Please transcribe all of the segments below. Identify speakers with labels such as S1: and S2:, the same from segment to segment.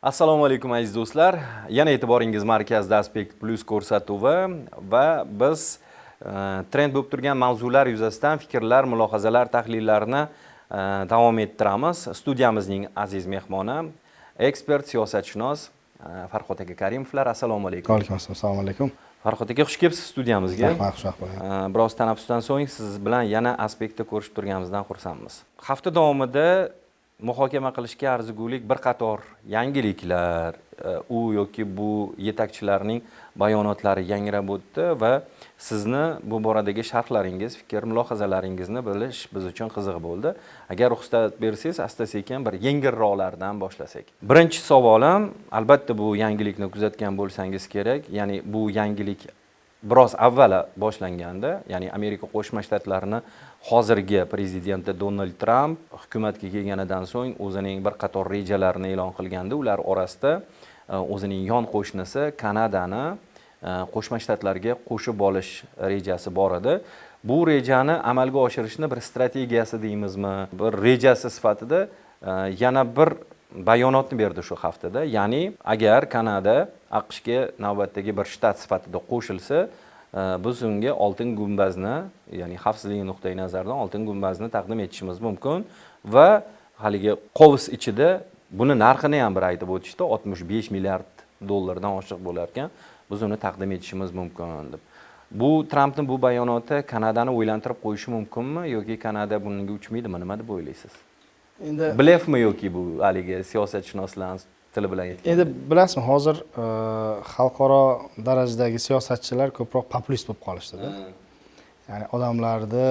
S1: Assalomu alaykum aziz do'stlar. Yana e'tiboringiz markazida Aspect Plus ko'rsatuvi va biz trend bo'lib turgan mavzular yuzasidan fikrlar, mulohazalar, tahlillarni davom ettiramiz. Studiyamizning aziz mehmoni, ekspert, siyosatshunos Farhod aka Karimovlar. Assalomu alaykum.
S2: Alaykum assalom. Assalomu alaykum.
S1: Farhod aka, xush kelibsiz studiyamizga.
S2: Rahmat, xush bo'ling.
S1: Biroz tanaffusdan so'ng siz bilan yana Aspectda ko'rishib turganimizdan xursandmiz. Hafta davomida muhokama qilishga arzigulik bir qator yangiliklar, u yoki bu yetakchilarning bayonotlari yangrab o'tdi va sizni bu boradagi sharhlaringiz, fikr, mulohazalaringizni bilish biz uchun qiziq bo'ldi. Agar ruxsat bersangiz, asta-sekin bir yengilroqlardan boshlasak. Birinchi savolim, albatta bu yangilikni kuzatgan bo'lsangiz kerak, ya'ni bu yangilik biroz avval boshlanganda, ya'ni Amerika Qo'shma Shtatlarini hozirgi prezidenti Donald Trump hukumatga kelganidan so'ng o'zining bir qator rejalarini e'lon qilgandi. Ular orasida o'zining yon qo'shnisi Kanadani Qo'shma Shtatlarga qo'shib olish rejasi bor edi. Bu rejani amalga oshirishni bir strategiyasi deymizmi, bir rejasi sifatida yana bir bayonotni berdi shu haftada. Ya'ni agar Kanada AQShga navbatdagi bir shtat sifatida qo'shilsa, biz unga oltin gumbazni, ya'ni xavfsizlik nuqtai nazaridan oltin gumbazni taqdim etishimiz mumkin va haligi qovus ichida buni narxini ham bir aytib o'tishdi, 65 milliard dollardan oshiq bo'lar ekan, biz uni taqdim etishimiz mumkin deb. Bu Trampning bu bayonoti Kanadani o'ylantirib qo'yishi mumkinmi yoki Kanada bunga uchmaydimi? Nima deb o'ylaysiz?
S2: Endi
S1: Blefmi yoki bu haligi siyosatshunoslar tili bilan aytgan?
S2: Endi bilasizmi, hozir xalqaro darajadagi siyosatchilar ko'proq populist bo'lib qolishdi-da. Ya'ni odamlarni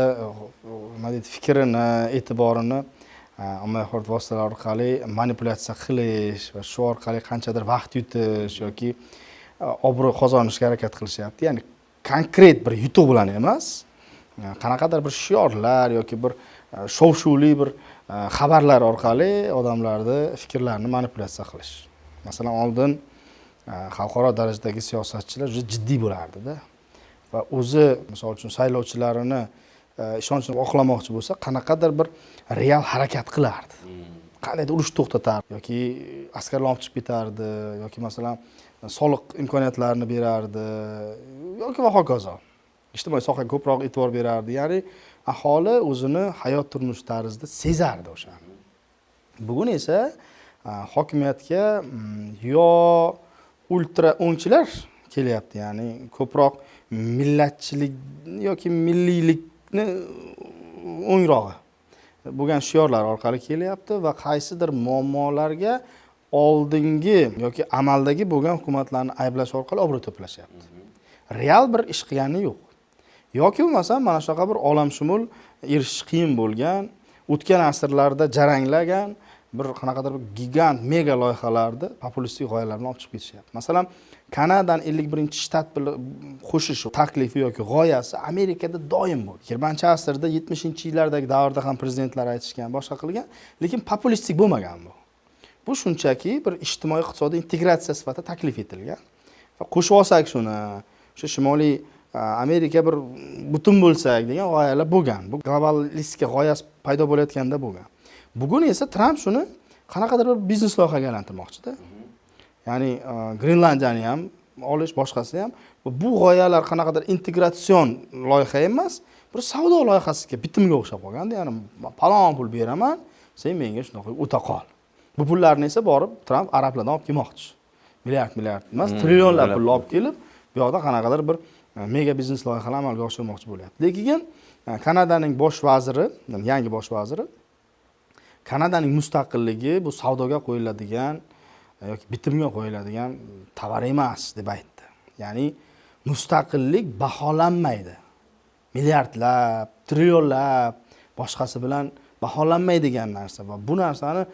S2: nima deydi, fikrini, e'tiborini ommaviy axborot vositalari orqali manipulyatsiya qilish va shu orqali qanchadir vaqt yutish yoki obro' qozonishga harakat qilishyapti. Ya'ni konkret bir yutuq bilan emas, qanaqadir bir shiorlar yoki bir shov-shuvli bir xabarlar orqali odamlarni fikrlarini manipulyatsiya qilish. Masalan, oldin xalqaro darajadagi siyosatchilar juda jiddiy bo'lardi-da. Va o'zi, misol uchun, saylovchilarini ishonchini oqlamoqchi bo'lsa, qanaqadir bir real harakat qilardi. Qandaydir urush to'xtatardi yoki askarlar olib chiqib ketardi yoki masalan soliq imkoniyatlarini berardi yoki va hokazo. Ijtimoiy sohaga ko'proq e'tibor berardi. Ya'ni aholi o'zini hayot turmush tarzida sezardi o'shani. Bugun esa hokimiyatga yo ultra o'ngchilar kelyapti, ya'ni ko'proq millatchilik yoki milliylikni o'ngrog'i bo'lgan shiorlar orqali kelyapti va qaysidir muammolarga oldingi yoki amaldagi bo'lgan hukumatlarni ayblash orqali obro' to'plashyapti. Real bir ish qilgani yo'q. Yoki bo'lmasa mana shunaqa bir olamshumul erishish qiyin bo'lgan, o'tgan asrlarda jaranglagan bir qanaqadir bir gigant mega loyihalarda populistik g'oyalar bilan olib chiqib ketishyapti. Masalan, Kanadadan 51-shtat bilan qo'shish taklifi yoki g'oyasi Amerikada doim bo'lgan. 20-asrda 70-yillardagi davrda ham prezidentlar aytishgan, boshqa qilgan, lekin populistik bo'lmagan bu. Bu shunchaki bir ijtimoiy iqtisodiy integratsiya sifatida taklif etilgan. Va qo'shib olsak shuni, o'sha Shimoliy Amerika bir butun bo'lsak degan g'oyalar bo'lgan. Bu globalistika g'oyasi paydo bo'layotganda bo'lgan. Bugun esa Trump shuni qanaqadir bir biznes loyihaga aylantirmoqchi-da. Ya'ni Grenlandiyani ham olish, boshqasi ham bu g'oyalar qanaqadir integratsion loyiha emas, bir savdo loyihasiga, bitimga o'xshab qolganda, ya'ni palon pul beraman, sen menga shunaqa o'ta qol. Bu pullarni esa borib Trump arablardan olib kelmoqchi. Milliard emas, trillionlab pul olib kelib, bu yoqda qanaqadir bir mega biznes loyihalar amalga oshirmoqchi bo'lyapti. Lekin Kanadaning bosh vaziri, yangi bosh vaziri, Kanadaning mustaqilligi bu savdoga qo'yiladigan yoki bitimga qo'yiladigan tovar emas deb aytdi. Ya'ni mustaqillik baholanmaydi. Milliardlab, trillionlab boshqasi bilan baholanmaydigan narsa va bu narsani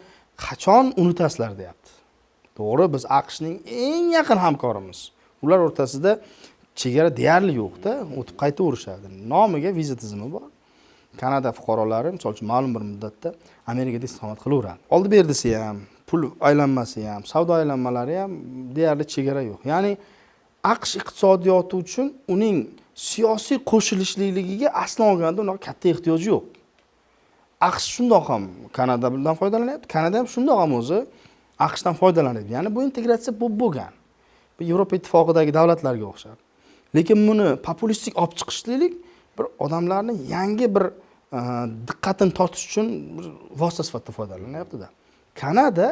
S2: qachon unutasizlar deyapti. To'g'ri, biz AQShning eng yaqin hamkorimiz. Ular o'rtasida chegara deyarli yo'q-da, o'tib qaytaverishadi. Nomiga viza tizimi bor. Kanada fuqarolari, misol uchun, ma'lum bir muddatda Amerikada istiqomat qilaveradi. Oldi berdisi ham, pul aylanmasi ham, savdo aylanmalari ham deyarli chegara yo'q. Ya'ni AQSh iqtisodiyoti uchun uning siyosiy qo'shilishligiga aslo olganda unaqa katta ehtiyoj yo'q. AQSh shundoq ham Kanada bilan foydalanyapti. Kanada ham shundoq ham o'zi AQShdan foydalanyapti. Ya'ni bu integratsiya bo'lgan. Bu Yevropa ittifoqidagi davlatlarga o'xshab. Lekin buni populistik olib chiqishlik bir odamlarni yangi bir diqqatini tortish uchun bir vosita sifatida foydalanyapti-da. Kanada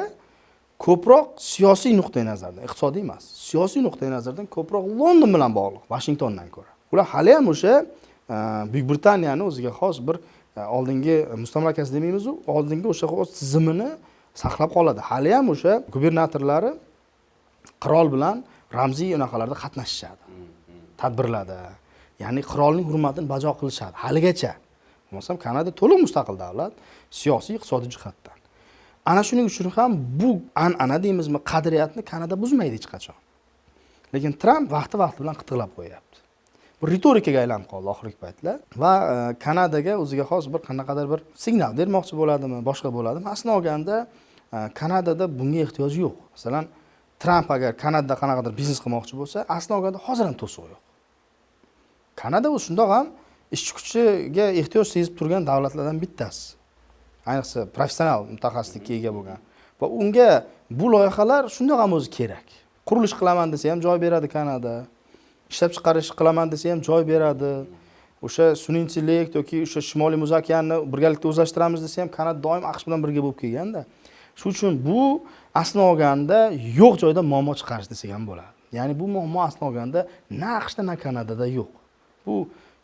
S2: ko'proq siyosiy nuqtai nazardan, iqtisodiy emas, siyosiy nuqtai nazardan ko'proq London bilan bog'liq, Vashingtondan ko'ra. Ular hali ham o'sha Buyuk Britaniyani o'ziga xos bir oldingi mustamlakasi demaymiz-ku, oldingi o'sha o'z tizimini saqlab qoladi. Hali ham o'sha gubernatorlari qirol bilan ramziy unaqalarda qatnashishadi. Tadbirlarda, ya'ni qirolning hurmatini bajo qilishadi haligacha. Bo'lmasam Kanada to'liq mustaqil davlat, siyosiy, iqtisodiy jihatdan. Ana shuning uchun ham bu an'ana deymizmi, qadriyatni Kanada buzmaydi hech qachon. Lekin Tramp vaqti bilan qitiqlab qo'yapti. Bu ritorikaga aylanib qoldi oxirgi paytlar va Kanadaga o'ziga xos bir qanaqadir bir signal bermoqchi bo'ladimi, boshqa bo'ladimi? Aslida olganda Kanadada bunga ehtiyoj yo'q. Masalan, Tramp agar Kanadada qanaqadir biznes qilmoqchi bo'lsa, aslida olganda hozir ham to'siq yo'q. Kanada u shundoq ham ishchi kuchiga ehtiyoj sezib turgan davlatlardan bittasi. Ayniqsa professional mutaxassislikka ega bo'lgan. Va unga bu loyihalar shundoq ham o'zi kerak. Qurilish qilaman desa ham joy beradi Kanada. Ishlab chiqarish qilaman desa ham joy beradi. O'sha sun'iy intellekt yoki o'sha Shimoliy Muz okeanni birgalikda o'zlashtiramiz desa ham Kanada doim AQSh bilan birga bo'lib kelganda. Shuning uchun bu aslida olganda yo'q joyda muammo chiqarish desak ham bo'ladi. Ya'ni bu muammo aslida olganda na AQShda na Kanadada yo'q. Bu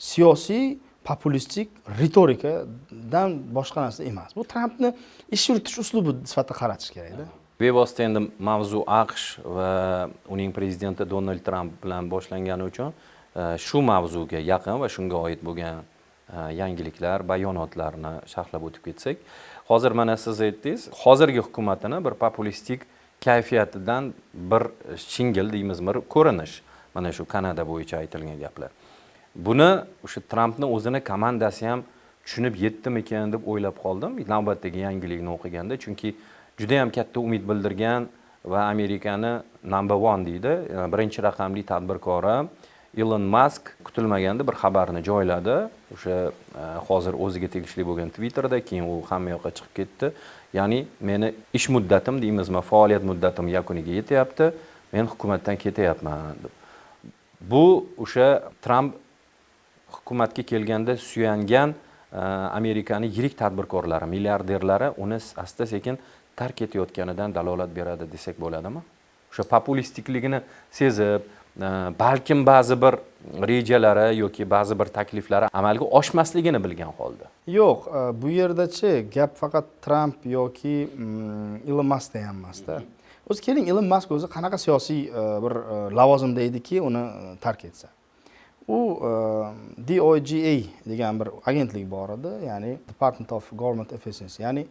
S2: siyosiy populistik ritorikadan boshqa narsa emas. Bu Trampni ish yuritish uslubi sifatida qaratish kerak-da.
S1: Bevosita endi mavzu AQSh va uning prezidenti Donald Tramp bilan boshlangani uchun shu mavzuga yaqin va shunga oid bo'lgan yangiliklar, bayonotlarni sharhlab o'tib ketsak, hozir mana siz aytdingiz, hozirgi hukumatini bir populistik kayfiyatidan bir shingil deymizmi, ko'rinish. Mana shu Kanada bo'yicha aytilgan gaplar. Buni o'sha Trampning o'zini komandasi ham tushunib yetdimikan deb o'ylab qoldim navbatdagi yangilikni o'qiganda, chunki juda ham katta umid bildirgan va Amerikani number 1 deydi, birinchi raqamli tadbirkori Elon Musk kutilmaganda bir xabarni joyladi. O'sha hozir o'ziga tegishli bo'lgan Twitterda, keyin u hamma yoqqa chiqib ketdi. Ya'ni meni ish muddatim deymizmi, faoliyat muddatim yakuniga yetyapti. Men hukumatdan ketyapman deb. Bu o'sha Tramp hukumatga kelganda suyangan Amerikani yirik tadbirkorlari, milliarderlari uni asta-sekin tark etayotganidan dalolat beradi desak bo'ladimi? O'sha populistikligini sezib, balkim ba'zi bir rejalari yoki ba'zi bir takliflari amalga oshmasligini bilgan holda.
S2: Yo'q, bu yerda-chi gap faqat Tramp yoki Elon Muskda ham emas-da. O'zi keling, Elon Musk o'zi qanaqa siyosiy bir lavozimda ediki, uni tark etsa. U DOGA degan bir agentlik bor edi, ya'ni Department of Government Efficiency, ya'ni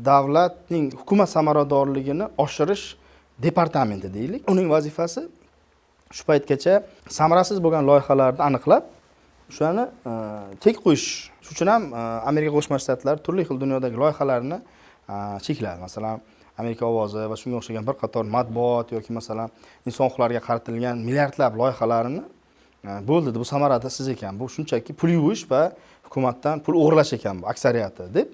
S2: davlatning hukumat samaradorligini oshirish departamenti deylik. Uning vazifasi shu paytgacha samarasiz bo'lgan loyihalarni aniqlab, o'shani chek qo'yish. Shuning uchun ham Amerika Qo'shma Shtatlari turli xil dunyodagi loyihalarni chekladi. Masalan, Amerika ovozi va shunga o'xshagan bir qator matbuot yoki masalan inson huquqlariga qaratilgan milliardlab loyihalarini bo'ldi, bu samarada siz ekan. Bu shunchaki pul yuvish va hukumatdan pul o'g'irlash ekan bu aksariyati deb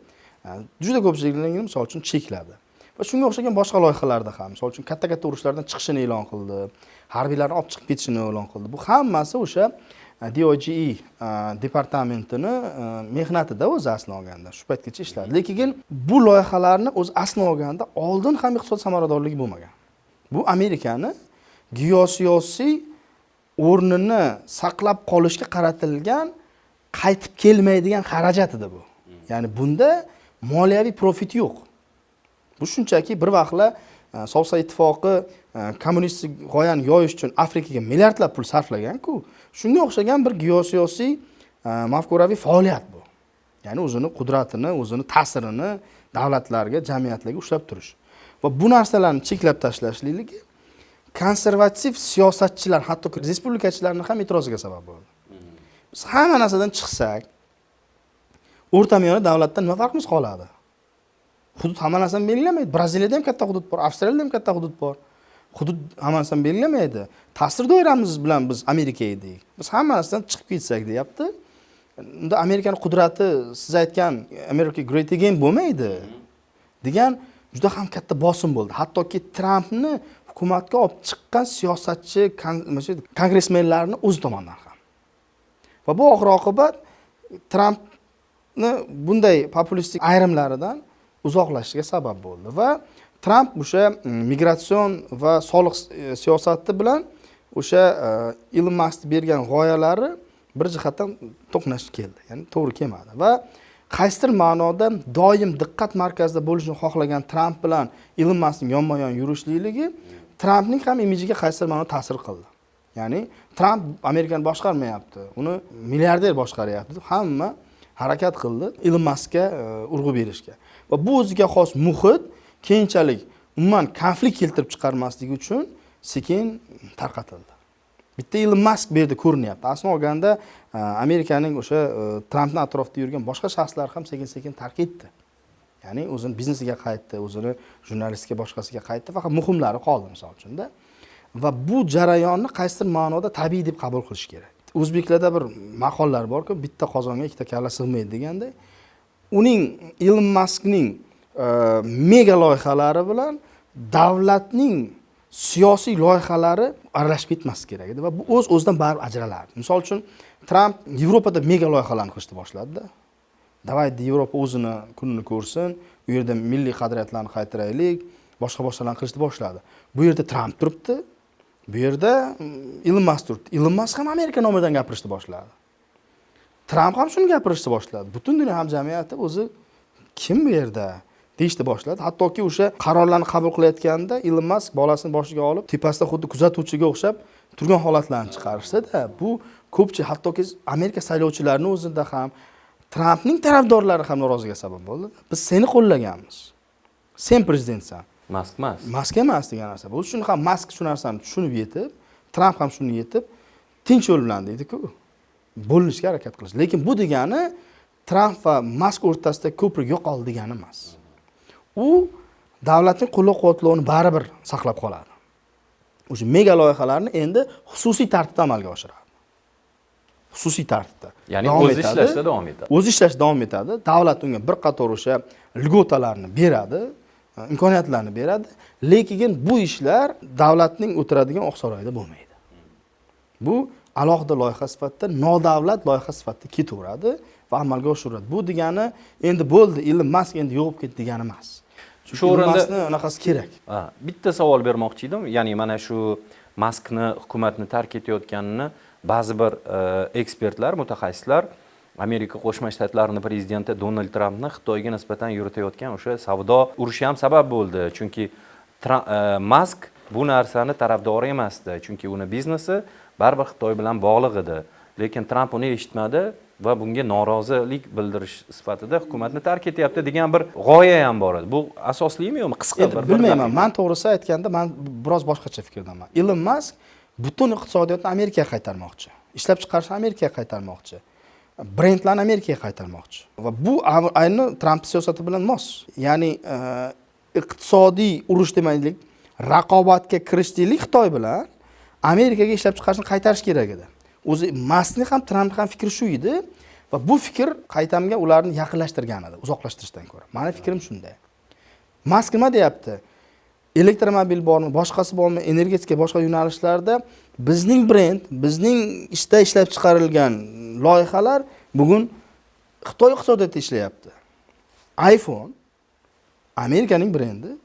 S2: juda ko'pchilikni misol uchun chekladi. Va shunga o'xshagan boshqa loyihalarda ham, misol uchun katta-katta urushlardan chiqishini e'lon qildi, harbiylarni olib chiqib ketishini e'lon qildi. Bu hammasi o'sha DOGE departamentini mehnatida o'zi aslini olganda shu paytgacha ishladi. Lekin bu loyihalarni o'zi aslini olganda oldin ham iqtisod samaradorligi bo'lmagan. Bu Amerikani geosiyosiy o'rnini saqlab qolishga qaratilgan qaytib kelmaydigan xarajat edi bu. Ya'ni bunda moliyaviy profit yo'q. Bu shunchaki bir vaqtlar Sovet ittifoqi kommunistik g'oyani yoyish uchun Afrikaga milliardlab pul sarflagan-ku, shunga o'xshagan bir geosiyosiy mafkuraviy faoliyat bu. Ya'ni o'zini qudratini, o'zini ta'sirini davlatlarga, jamiyatlarga ushlab turish. Va bu narsalarni cheklab tashlashligi konservativ siyosatchilar, hatto respublikachilarning ham e'tiroziga sabab bo'ldi. Biz hamma narsadan chiqsak, o'rtamiyona davlatdan nima farqimiz qoladi? Hudud hamma narsani belgilamaydi. Braziliyada ham katta hudud bor, Avstraliyada ham katta hudud bor. Hudud hamma narsani belgilamaydi. Ta'sir doiramiz bilan biz Amerika edik. Biz hamma narsadan chiqib ketsak deyapti. Unda Amerikaning qudrati siz aytgan America Great Again bo'lmaydi degan juda ham katta bosim bo'ldi. Hattoki Trampni hukumatga olib chiqqan siyosatchi, kongressmenlarni o'zi tomonidan ham. Va bu oxir oqibat Trampni bunday populistik ayrimlaridan uzoqlashishiga sabab bo'ldi va Tramp o'sha migratsion va soliq siyosati bilan o'sha Elon Musk bergan g'oyalari bir jihatdan to'qnashib keldi. Ya'ni to'g'ri kelmadi va qaysidir ma'noda doim diqqat markazida bo'lishni xohlagan Tramp bilan Elon Muskning yonma-yon yurishlikligi Trampning ham imajiga qaysidir ma'noda ta'sir qildi. Ya'ni Tramp Amerikani boshqarmayapti, uni milliarder boshqaryapti. Hamma harakat qildi Elon Muskga urg'u berishga. Va bu o'ziga xos muhit keyinchalik umuman konflikt keltirib chiqarmasligi uchun sekin tarqatildi. Bitta Elon Musk bu yerda ko'rinyapti. Aslida olganda Amerikaning o'sha Trampning atrofida yurgan boshqa shaxslar ham sekin-sekin tark etdi. Ya'ni o'zini biznesiga qaytdi, o'zini jurnalistga boshqasiga qaytdi, faqat muhimlari qoldi misol uchun-da. Va bu jarayonni qaysidir ma'noda tabiiy deb qabul qilish kerak. O'zbeklarda bir maqollar borku, bitta qozonga ikkita kalla sig'maydi deganday. Uning Elon Muskning mega loyihalari bilan davlatning siyosiy loyihalari aralashib ketmasi kerak edi va bu o'z-o'zidan baribir ajralardi. Misol uchun Tramp Yevropada mega loyihalarni qilishni boshladi-da. Davaydi Yevropa o'zini kunini ko'rsin, u yerda milliy qadriyatlarni qaytaraylik, boshqa narsalarni qilishni boshladi. Bu yerda Tramp turibdi, bu yerda Elon Musk turibdi. Elon Musk ham Amerika nomidan gapirishni boshladi. Tramp ham shuni gapirishni boshladi. Butun dunyo hamjamiyati o'zi kim bu yerda deyishni boshladi. Hattoki o'sha qarorlarni qabul qilayotganda Elon Musk bolasini boshiga olib, tepasida xuddi kuzatuvchiga o'xshab turgan holatlarni chiqarishdi-da. Bu ko'pchilik hattoki Amerika saylovchilarining o'zida ham Trampning tarafdorlari ham noroziga sabab bo'ldi. Biz seni qo'llaganmiz. Sen prezidentsan.
S1: Musk emas.
S2: Musk emas degan narsa. Bu uchun ham Musk shu narsani tushunib yetib, Tramp ham shuni yetib, tinch yo'l bilan deydi-ku. Bo'linishga harakat qilish. Lekin bu degani Tramp va Musk o'rtasida ko'prik yo'qoldi degani emas. U davlatning qo'llab-quvvatlovini baribir saqlab qoladi. O'sha mega loyihalarni endi xususiy tartibda amalga oshiradi. Xususiy tartibda.
S1: Ya'ni o'z ishlashda davom etadi.
S2: O'z ishlashda davom etadi. Davlat unga bir qator o'sha lьготаlarni beradi, imkoniyatlarni beradi, lekin bu ishlar davlatning o'tiradigan oqsaroyida bo'lmaydi. Bu alohida loyiha sifatida, nodavlat loyiha sifatida ketaveradi va amalga oshiriladi. Bu degani endi bo'ldi, Elon Musk endi yo'qib ketdi degani emas.
S1: Shu o'rinda
S2: unaqasi kerak.
S1: Bitta savol bermoqchi edim. Ya'ni mana shu Muskni hukumatni tark etayotganini ba'zi bir ekspertlar, mutaxassislar Amerika Qo'shma Shtatlarining prezidenti Donald Trampni Xitoyga nisbatan yuritayotgan o'sha savdo urushi ham sabab bo'ldi. Chunki Musk bu narsani tarafdori emasdi. Chunki uni biznesi baribir Xitoy bilan bog'liq edi. Lekin Tramp uni eshitmadi va bunga norozilik bildirish sifatida hukumatni tark etyapti degan bir g'oya ham bor edi. Bu asoslimi yo'qmi? Qisqa bir
S2: bilmayman. Men to'g'risi aytganda men biroz boshqacha fikrdaman. Elon Musk butun iqtisodiyotni Amerikaga qaytarmoqchi. Ishlab chiqarishni Amerikaga qaytarmoqchi. Brendlarni Amerikaga qaytarmoqchi. Va bu ayni Tramp siyosati bilan mos. Ya'ni iqtisodiy urush demaylik, raqobatga kirishdik Xitoy bilan Amerikaga ishlab chiqarishni qaytarish kerak edi. O'zi Muskning ham Trampning ham fikri shu edi va bu fikr qaytamga ularni yaqinlashtirgan edi, uzoqlashtirishdan ko'ra. Meni fikrim shunday. Musk nima deyapti? Elektromobil bormi, boshqasi bormi, energetika boshqa yo'nalishlarda bizning brend, bizning ishda ishlab chiqarilgan loyihalar bugun Xitoy iqtisodiyotida ishlayapti. iPhone Amerikaning brendi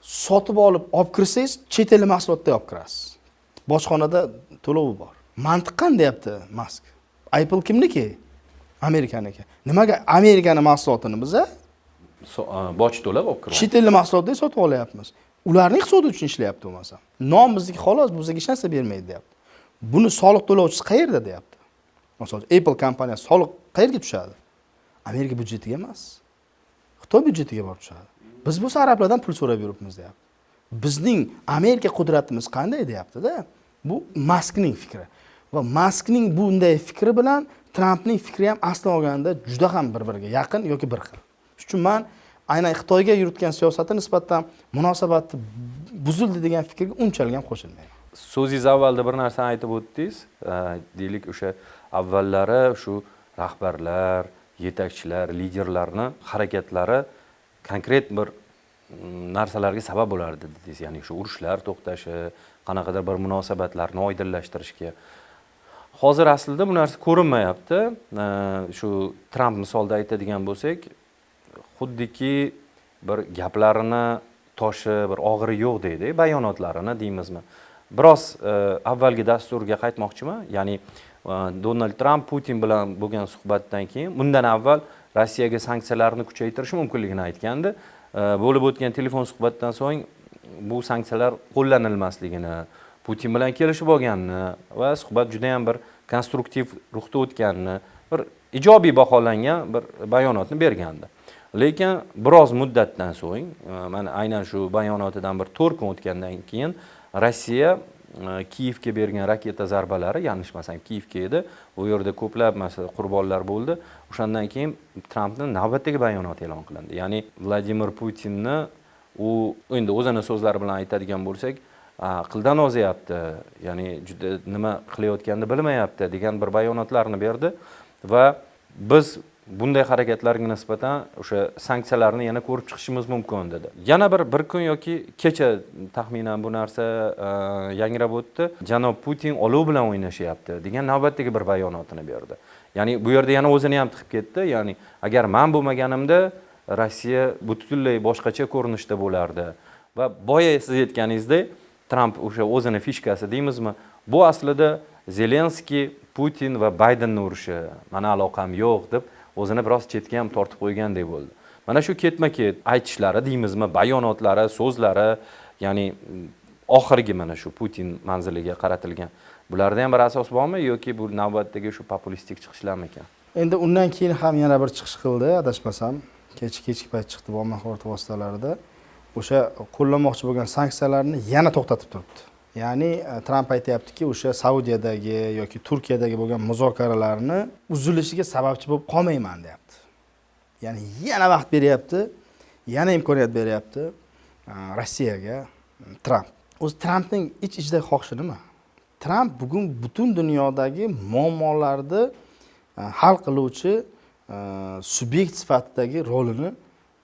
S2: sotib olib kirsangiz, chet el mahsulotda olib kirasiz. Bojxonada to'lovi bor. Mantiq qanday deyapti Musk? Apple kimniki? Amerikaniki. Nimaga Amerikaning mahsulotini biz
S1: boj to'lab olib kiramiz?
S2: Chet el mahsulotda sotib olyapmiz. Ularning iqtisodiyoti uchun ishlayapti bo'lmasa. Non bizniki xolos, bizga hech narsa bermaydi deyapti. Buni soliq to'lovchisi qayerda deyapti. Masalan, Apple kompaniyasi soliq qayerga tushadi? Amerika byudjetiga emas. Xitoy byudjetiga borib tushadi. Biz bu arablardan pul so'rab yuribmiz deyapti. Bizning Amerika qudratimiz qanday deyapti-da? Bu Muskning fikri. Va Muskning bunday fikri bilan Trampning fikri ham asli olganda juda ham bir-biriga yaqin yoki bir xil. Shuning uchun men aynan Xitoyga yuritgan siyosati nisbatan munosabati buzildi degan fikrga unchalik ham qo'shilmayman.
S1: So'zingiz avvalda bir narsani aytib o'tdingiz. Deylik o'sha avvallari shu rahbarlar, yetakchilar, liderlarning harakatlari konkret bir narsalarga sabab bo'lardi dedingiz, ya'ni shu urushlar to'xtashi, qanaqadir bir munosabatlarni oydinlashtirishga. Hozir aslida bu narsa ko'rinmayapti. Shu Tramp misolida aytadigan bo'lsak, xuddiki bir gaplarini toshi, bir og'iri yo'q deydi, bayonotlarini deymizmi. Biroz avvalgi dasturga qaytmoqchiman. Ya'ni Donald Tramp Putin bilan bo'lgan suhbatdan keyin bundan avval Rossiyaga sanksiyalarni kuchaytirish mumkinligini aytgandi. Bo'lib o'tgan telefon suhbatdan so'ng bu sanksiyalar qo'llanilmasligini, Putin bilan kelishib olganini va suhbat juda ham bir konstruktiv ruhda o'tganini, bir ijobiy baholangan bir bayonotni bergandi. Lekin biroz muddatdan so'ng, mana aynan shu bayonotidan bir 4 kun o'tgandan keyin Rossiya Kiyevga bergan raketa zarbalari, yanglishmasam Kiyevga edi. U yerda ko'plab qurbonlar bo'ldi. O'shandan keyin Trampning navbatdagi bayonoti e'lon qilindi. Ya'ni Vladimir Putinni u endi o'zini so'zlari bilan aytadigan bo'lsak, qildan ozyapti, ya'ni juda nima qilayotganini bilmayapti degan bir bayonotlarni berdi va biz bunday harakatlarga nisbatan o'sha sanksiyalarni yana ko'rib chiqishimiz mumkin dedi. Yana bir kun yoki kecha taxminan bu narsa yangrab o'tdi. Janob Putin olov bilan o'ynashyapti degan navbatdagi bir bayonotini berdi. Ya'ni bu yerda yana o'zini ham tiqib ketdi. Ya'ni agar men bo'lmaganimda Rossiya butunlay boshqacha ko'rinishda bo'lardi. Va boya siz aytganingizdek, Tramp o'sha o'zini fishkasi deymizmi? Bu aslida Zelenskiy, Putin va Baydenning urushi. Mana aloqam yo'q deb o'zini biroz chetga ham tortib qo'ygandek bo'ldi. Mana shu ketma-ket aytishlari deymizmi, bayonotlari, so'zlari, ya'ni oxirgi mana shu Putin manziliga qaratilgan. Bularda ham bir asos bormi yoki bu navbatdagi shu populistik chiqishlarmi ekan?
S2: Endi undan keyin ham yana bir chiqish qildi, adashmasam. Kechki payt chiqdi bu axborot vositalarida. O'sha qo'llanmoqchi bo'lgan sanksiyalarni yana to'xtatib turibdi. Ya'ni Tramp aytayaptiki, o'sha Saudiyadagi yoki Turkiyadagi bo'lgan muzokaralarni uzilishiga sababchi bo'lib qolmayman deyapti. Ya'ni yana vaqt beryapti, yana imkoniyat beryapti Rossiyaga Tramp. O'zi Trampning ich-ichidagi xohishi nima? Tramp bugun butun dunyodagi muammolarni hal qiluvchi subyekt sifatidagi rolini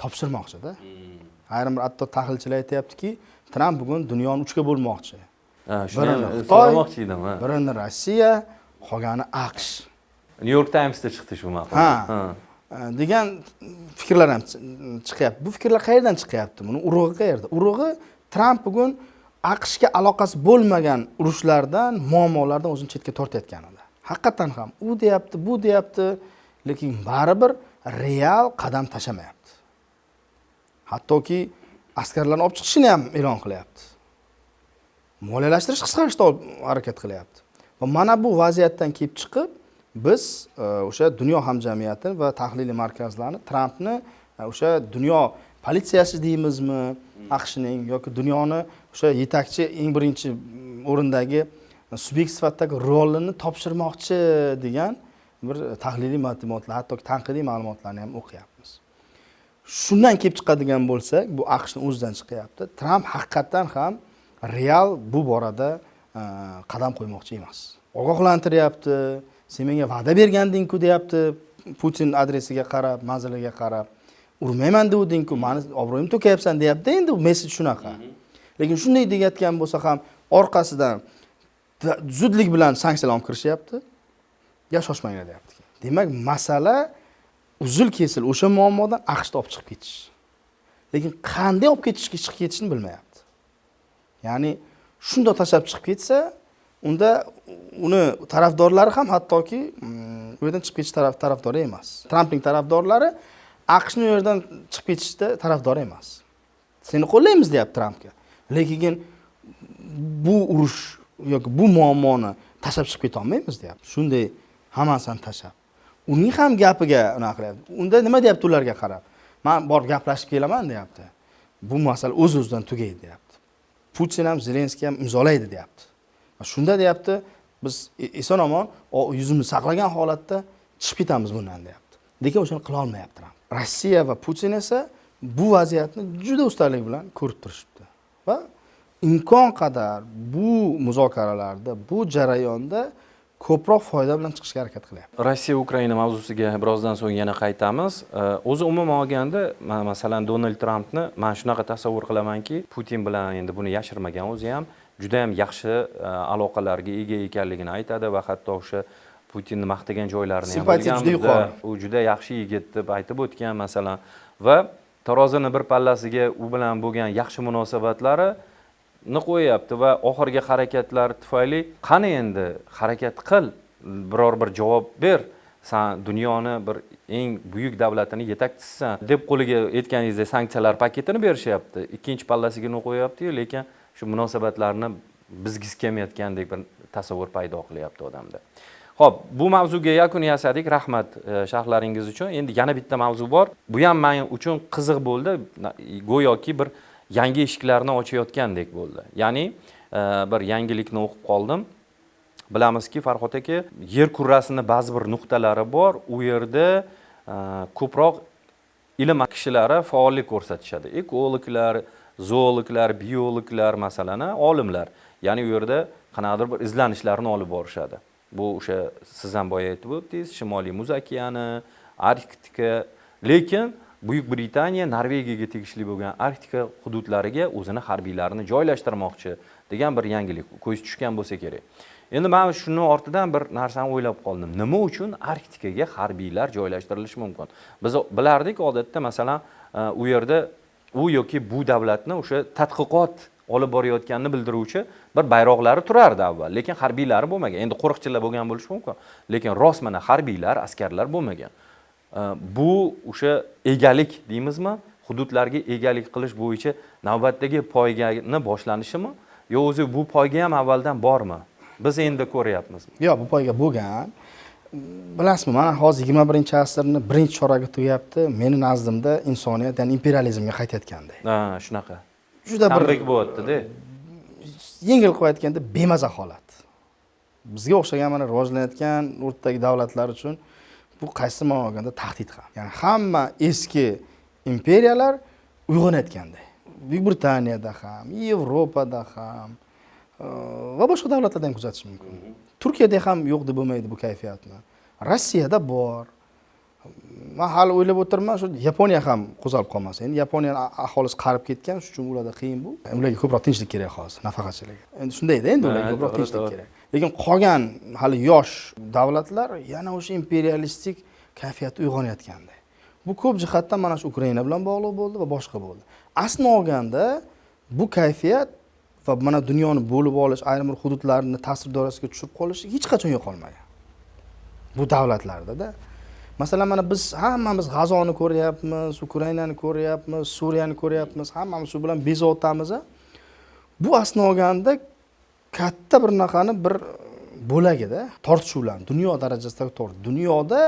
S2: topshirmoqchi-da. Ayrim hatto tahlilchilar aytayaptiki, Tramp bugun dunyoni 3 ga bo'lmoqchi.
S1: Shuni so'ramoqchi edim.
S2: Birini Rossiya, qolgani AQSh.
S1: New York Times'da chiqdi shu maqola.
S2: Degan fikrlar ham chiqyapti. Bu fikrlar qayerdan chiqyapti? Buni urug'i qayerda? Urug'i Tramp bugun AQShga aloqasi bo'lmagan urushlardan, muammolardan o'zini chetga tortayotganida. Haqiqatan ham u deyapti, bu deyapti, lekin baribir real qadam tashlamayapti. Hattoki askarlarni olib chiqishini ham e'lon qilyapti. Moliyalashtirish qisqarishga harakat qilyapti. Va mana bu vaziyatdan kelib chiqib, biz o'sha dunyo hamjamiyati va tahliliy markazlarni Trampni o'sha dunyo politsiyasi deymizmi, AQShning yoki dunyoni o'sha yetakchi eng birinchi o'rindagi subyekt sifatidagi rolini topshirmoqchi degan bir tahliliy ma'lumotlar, hatto tanqidiy ma'lumotlarni ham o'qiyapmiz. Shundan kelib chiqadigan bo'lsak, bu AQShning o'zidan chiqyapti. Tramp haqiqatan ham real bu borada qadam qo'ymoqchi emas. Ogohlantiryapti, sen menga va'da berganding-ku deyapti, Putin adresiga qarab, manziliga qarab, urmayman deganding-ku, meni obro'yimni to'kayapsan deyapti. Endi bu mesej shunaqa. Lekin shunday deyotgan bo'lsa ham orqasidan zudlik bilan sanksiyalar olib kirishyapti. Ya shoshmanglar deyapti. Demak, masala uzil kesil o'sha muammodan AQShni olib chiqib ketish. Lekin qanday olib chiqib ketishni bilmayapti. Ya'ni shunday tashlab chiqib ketsa, unda uni tarafdorlari ham hattoki u yerdan chiqib ketish tarafdori emas. Trampning tarafdorlari AQShning u yerdan chiqib ketishda tarafdori emas. Seni qo'llaymiz deyapti Trampga. Lekin bu urush yoki bu muammoni tashlab chiqib keta olmaymiz deyapti. Shunday hammasini tashlab. Uning ham gapiga unaqa qilyapti. Unda nima deyapti ularga qarab? Men borib gaplashib kelaman deyapti. Bu masala o'z-o'zidan tugaydi deyapti. Putin ham Zelenskiy ham imzolaydi deyapti. Shunda deyapti, biz eson-omon yuzimizni saqlagan holatda chiqib ketamiz bundan deyapti. Lekin o'shani qila olmayapti Tramp. Rossiya va Putin esa bu vaziyatni juda ustalik bilan ko'rib turishibdi. Va imkon qadar bu muzokaralarda, bu jarayonda ko'proq foyda bilan chiqishga harakat qilyapti.
S1: Rossiya Ukraina mavzusiga birozdan so'ng yana qaytamiz. O'zi umuman olganda, masalan Donald Trampni men shunaqa tasavvur qilamanki, Putin bilan endi buni yashirmagan o'zi ham juda ham yaxshi aloqalarga ega ekanligini aytadi va hatto o'sha Putinni maqtagan joylarini ham bilganimizda u juda yaxshi yigit deb aytib o'tgan masalan va tarozini bir pallasiga u bilan bo'lgan yaxshi munosabatlari qo'yapti va oxirgi harakatlar tufayli qani endi harakat qil, biror bir javob ber, sen dunyoni bir eng buyuk davlatini yetakchisisan deb qo'liga aytganingizdek sanksiyalar paketini berishyapti. Ikkinchi pallasiga qo'yapti-yu, lekin shu munosabatlarni bizgisi kelmayotgandek bir tasavvur paydo qilyapti odamda. Xo'p, bu mavzuga yakun yasadik. Rahmat sharhlaringiz uchun. Endi yana bitta mavzu bor. Bu ham men uchun qiziq bo'ldi. Go'yoki bir yangi eshiklarni ochayotgandek bo'ldi. Ya'ni bir yangilikni o'qib qoldim. Bilamizki, Farhod aka, yer kurrasini ba'zi bir nuqtalari bor. U yerda ko'proq ilm kishilari faollik ko'rsatishadi. Ekologlar, zoologlar, biologlar, masalan, olimlar. Ya'ni u yerda qanaqadir bir izlanishlarni olib borishadi. Bu o'sha siz ham boya aytib o'tdingiz, Shimoliy Muz okeani, Arktika, lekin Buyuk Britaniya Norvegiyaga tegishli bo'lgan Arktika hududlariga o'zini harbiylarini joylashtirmoqchi degan bir yangilik ko'z tushgan bo'lsa kerak. Endi men shuni ortidan bir narsani o'ylab qoldim. Nima uchun Arktikaga harbiylar joylashtirilishi mumkin? Biz bilardik odatda masalan u yerda u yoki bu davlatni o'sha tadqiqot olib borayotganini bildiruvchi bir bayroqlari turardi avval, lekin harbiylari bo'lmagan. Endi qo'riqchilar bo'lgan bo'lishi mumkin, lekin rost mana harbiylar, askarlar bo'lmagan. Bu o'sha egalik deymizmi? Hududlarga egalik qilish bo'yicha navbatdagi poygani boshlanishimi? Yo o'zi bu poyga ham avvaldan bormi? Biz endi ko'ryapmiz.
S2: Yo'q, bu poyga bo'lgan. Bilasizmi, mana hozir 21-asrni birinchi choragi tugayapti. Meni nazdimda insoniyat, ya'ni imperializmga qaytayotgandek.
S1: Ha, shunaqa.
S2: Juda bir
S1: tambek bo'lyapti-da.
S2: Yengil qo'yayotganda bemaza holat. Bizga o'xshagan mana rivojlanayotgan o'rtadagi davlatlar uchun bu qaysi ma'noda tahdid ham. Ya'ni hamma eski imperiyalar uyg'onayotganda. Buyuk Britaniyada ham, Yevropada ham va boshqa davlatlarda ham kuzatish mumkin. Turkiyada ham yo'q deb bo'lmaydi bu kayfiyatni. Rossiyada bor. Men hali o'ylab o'tirman, shu Yaponiya ham qo'zg'alib qolmasa. Endi Yaponiya aholisi qarib ketgan, shuning uchun ularda qiyin bu. Ularga ko'proq tinchlik kerak hozir, nafaqachilik. Endi shundayda, endi ularga ko'proq tinchlik kerak. Lekin qolgan hali yosh davlatlar yana o'sha imperialistik kayfiyatni uyg'onayotganda. Bu ko'p jihatdan mana shu Ukraina bilan bog'liq bo'ldi va boshqa bo'ldi. Aslini olganda bu kayfiyat va mana dunyoni bo'lib olish, ayrim bir hududlarni ta'sir doirasiga tushib qolishi hech qachon yo'qolmagan. Bu davlatlarda-da. Masalan, mana biz hammamiz G'azoni ko'ryapmiz, Ukrainani ko'ryapmiz, Suriyani ko'ryapmiz, hammamiz shu bilan bezovtamiz. Bu aslini olganda katta bir naqani bir bo'lagida tortishuvlar, dunyo darajasidagi tortish. Dunyoda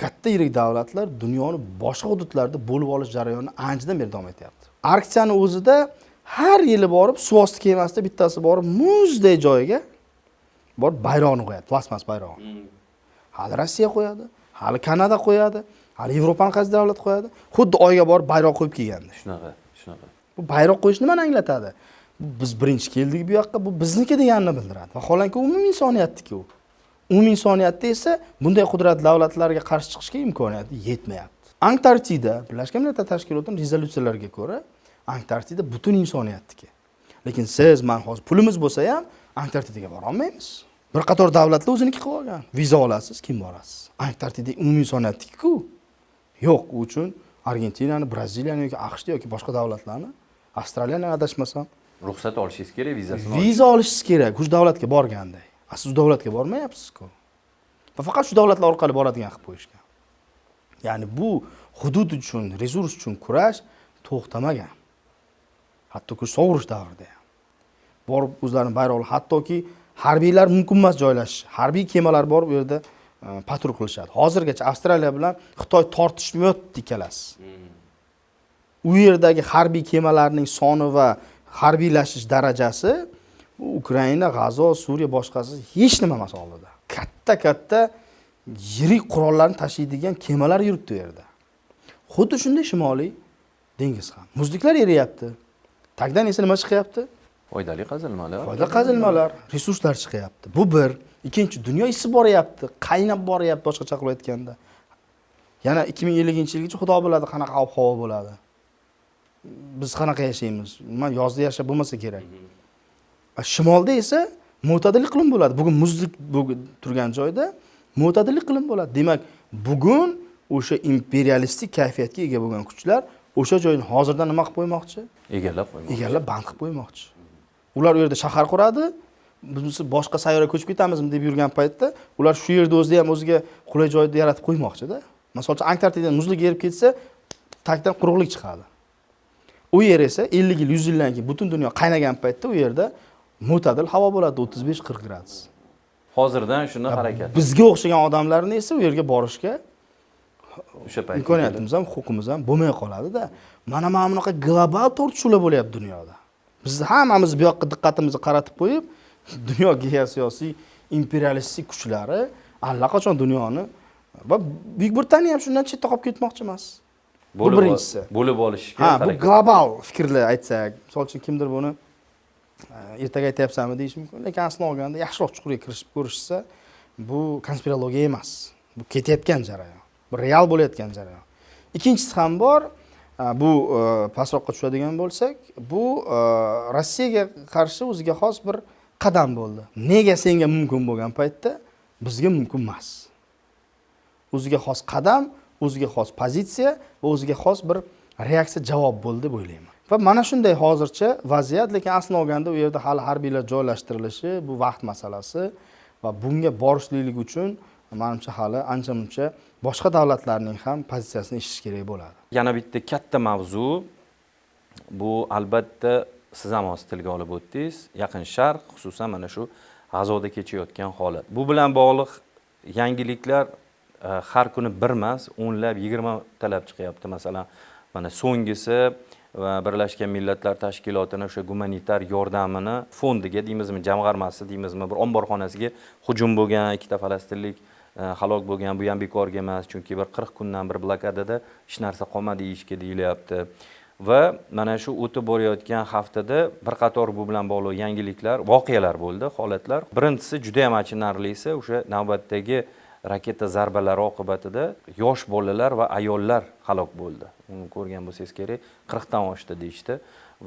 S2: katta yirik davlatlar dunyoni boshqa hududlarda bo'lib olish jarayonini anchadan beri davom etyapti. Arktiyani o'zida har yili borib suvosti kemasida bittasi borib muzdek joyiga borib bayroqni qo'yadi, plasmas bayroq. Hali Rossiya qo'yadi, hali Kanada qo'yadi, hali Yevropaning qaysi davlat qo'yadi. Xuddi oyga borib bayroq qo'yib kelganda.
S1: Shunaqa.
S2: Bu bayroq qo'yish nimani anglatadi? Biz birinchi keldik bu yoqqa, bu bizniki deganini bildiradi. Vaholanki umumiy insoniyatniki u. Umumiy insoniyatda esa bunday qudratli davlatlarga qarshi chiqishga imkoniyati yetmayapti. Antarktida Birlashgan Millatlar Tashkilotining rezolyutsiyalariga ko'ra Antarktida butun insoniyatniki. Lekin siz, men hozir pulimiz bo'lsa ham Antarktidaga bora olmaymiz. Bir qator davlatlar o'ziniki qilib olgan. Viza olasiz, kim borasiz? Antarktida umumiy insoniyatniki-ku. Yo'q, u uchun Argentinani, Braziliyani yoki AQShni yoki boshqa davlatlarni, Avstraliyani adashmasam,
S1: ruxsat olishingiz kerak, vizasini
S2: viza olishingiz kerak. Shu davlatga borganda. Siz u davlatga bormayapsiz-ku. Va faqat shu davlatlar orqali boradigan qilib qo'yishgan. Ya'ni bu hudud uchun, resurs uchun kurash to'xtamagan. Hattoki sovurish davrida ham. Borib o'zlarining bayroqlari, hattoki harbiylar mumkin emas joylashish. Harbiy kemalar borib u yerda patrul qilishadi. Hozirgacha Avstraliya bilan Xitoy tortishmayapti ikkalasi. U yerdagi harbiy kemalarning soni va harbiylashish darajasi Ukraina, G'azo, Suriya boshqasi hech nima emas oldida. Katta yirik qurollarni tashiydigan kemalar yuribdi u yerda. Xuddi shunday Shimoliy dengiz ham. Muzliklar eriyapti. Tagdan esa nima chiqyapti?
S1: Foydali qazilmalar.
S2: Foyda qazilmalar, resurslar chiqyapti. Bu bir. Ikkinchi, dunyo isib boryapti, qaynab boryapti boshqacha qilib aytganda. Yana 2050-yilgacha xudo biladi qanaqa ob-havo bo'ladi. Biz qanaqa yashaymiz? Men yozda yashab bo'lmasa kerak. Shimolda esa mo'tadil iqlim bo'ladi. Bugun muzlik turgan joyda mo'tadil iqlim bo'ladi. Demak, bugun o'sha imperialistik kayfiyatga ega bo'lgan kuchlar o'sha joyni hozirdan nima qilib qo'ymoqchi?
S1: Egallab qo'ymoqchi.
S2: Egallab band qilib qo'ymoqchi. Ular u yerda shahar quradi. Biz boshqa sayyoraga ko'chib ketamizmi deb yurgan paytda, ular shu yerda o'zida ham o'ziga qulay joyni yaratib qo'ymoqchi-da. Masalan, Antarktidadan muzlik erib ketsa, tagdan quruqlik chiqadi. U yer esa 50 yil, 100 yildan keyin butun dunyo qaynagan paytda u yerda mo'tadil havo bo'ladi, 35-40 gradus.
S1: Hozirdan shuni harakat.
S2: Bizga o'xshagan odamlarni esa u yerga borishga
S1: O'sha paytda
S2: imkoniyatimiz ham, huquqimiz ham bo'lmay qoladi-da. Mana bunaqa global tortishuvlar bo'lyapti dunyoda. Biz hammamiz bu yoqqa diqqatimizni qaratib qo'yib, dunyo geosiyosiy imperialistik kuchlari allaqachon dunyoni va Buyuk Britaniya ham shundan chetda qolib ketmoqchi emas. Bu birinchisi.
S1: Bo'lib olishga
S2: Bu
S1: harakat.
S2: global fikrlar aytsak, misol uchun kimdir buni ertaga aytyapsanmi deyish mumkin, lekin aslini olganda yaxshiroq chuqurga kirishib ko'rishsa, bu konspirologiya emas. Bu ketayotgan jarayon. Bu real bo'layotgan jarayon. Ikkinchisi ham bor. Bu pastroqqa tushadigan bo'lsak, bu Rossiyaga qarshi o'ziga xos bir qadam bo'ldi. Nega senga mumkin bo'lgan paytda bizga mumkin emas. O'ziga xos qadam, o'ziga xos pozitsiya va o'ziga xos bir reaksiya javob bo'ldi deb o'ylayman. Va mana shunday hozircha vaziyat, lekin aslini olganda u yerda hali harbiylar joylashtirilishi bu vaqt masalasi va bunga borishlik uchun menimcha hali ancha-muncha boshqa davlatlarning ham pozitsiyasini eshitish kerak bo'ladi.
S1: Yana bitta katta mavzu bu albatta siz ham hozir tilga olib o'tdingiz, Yaqin Sharq, xususan mana shu G'azoda kechayotgan holat. Bu bilan bog'liq yangiliklar har kuni bir emas, o'nlab, 20 talab chiqyapti. Masalan, mana so'nggisi va Birlashgan Millatlar Tashkilotining o'sha gumanitar yordamini fondiga deymizmi, jamg'armasi deymizmi, bir omborxonasiga hujum bo'lgan, ikkita falastinlik halok bo'lgan, bu ham bekorga emas, chunki bir 40 kundan bir blokadada hech narsa qolmadi deyishga deyilyapti. Va mana shu o'tib borayotgan haftada bir qator bu bilan bog'liq yangiliklar, voqealar bo'ldi, holatlar. Birinchisi juda ham achinarlisi, o'sha navbatdagi raketa zarbalari oqibatida yosh bolalar va ayollar halok bo'ldi. Uni ko'rgan bo'lsangiz kerak, 40 dan oshdi deyishdi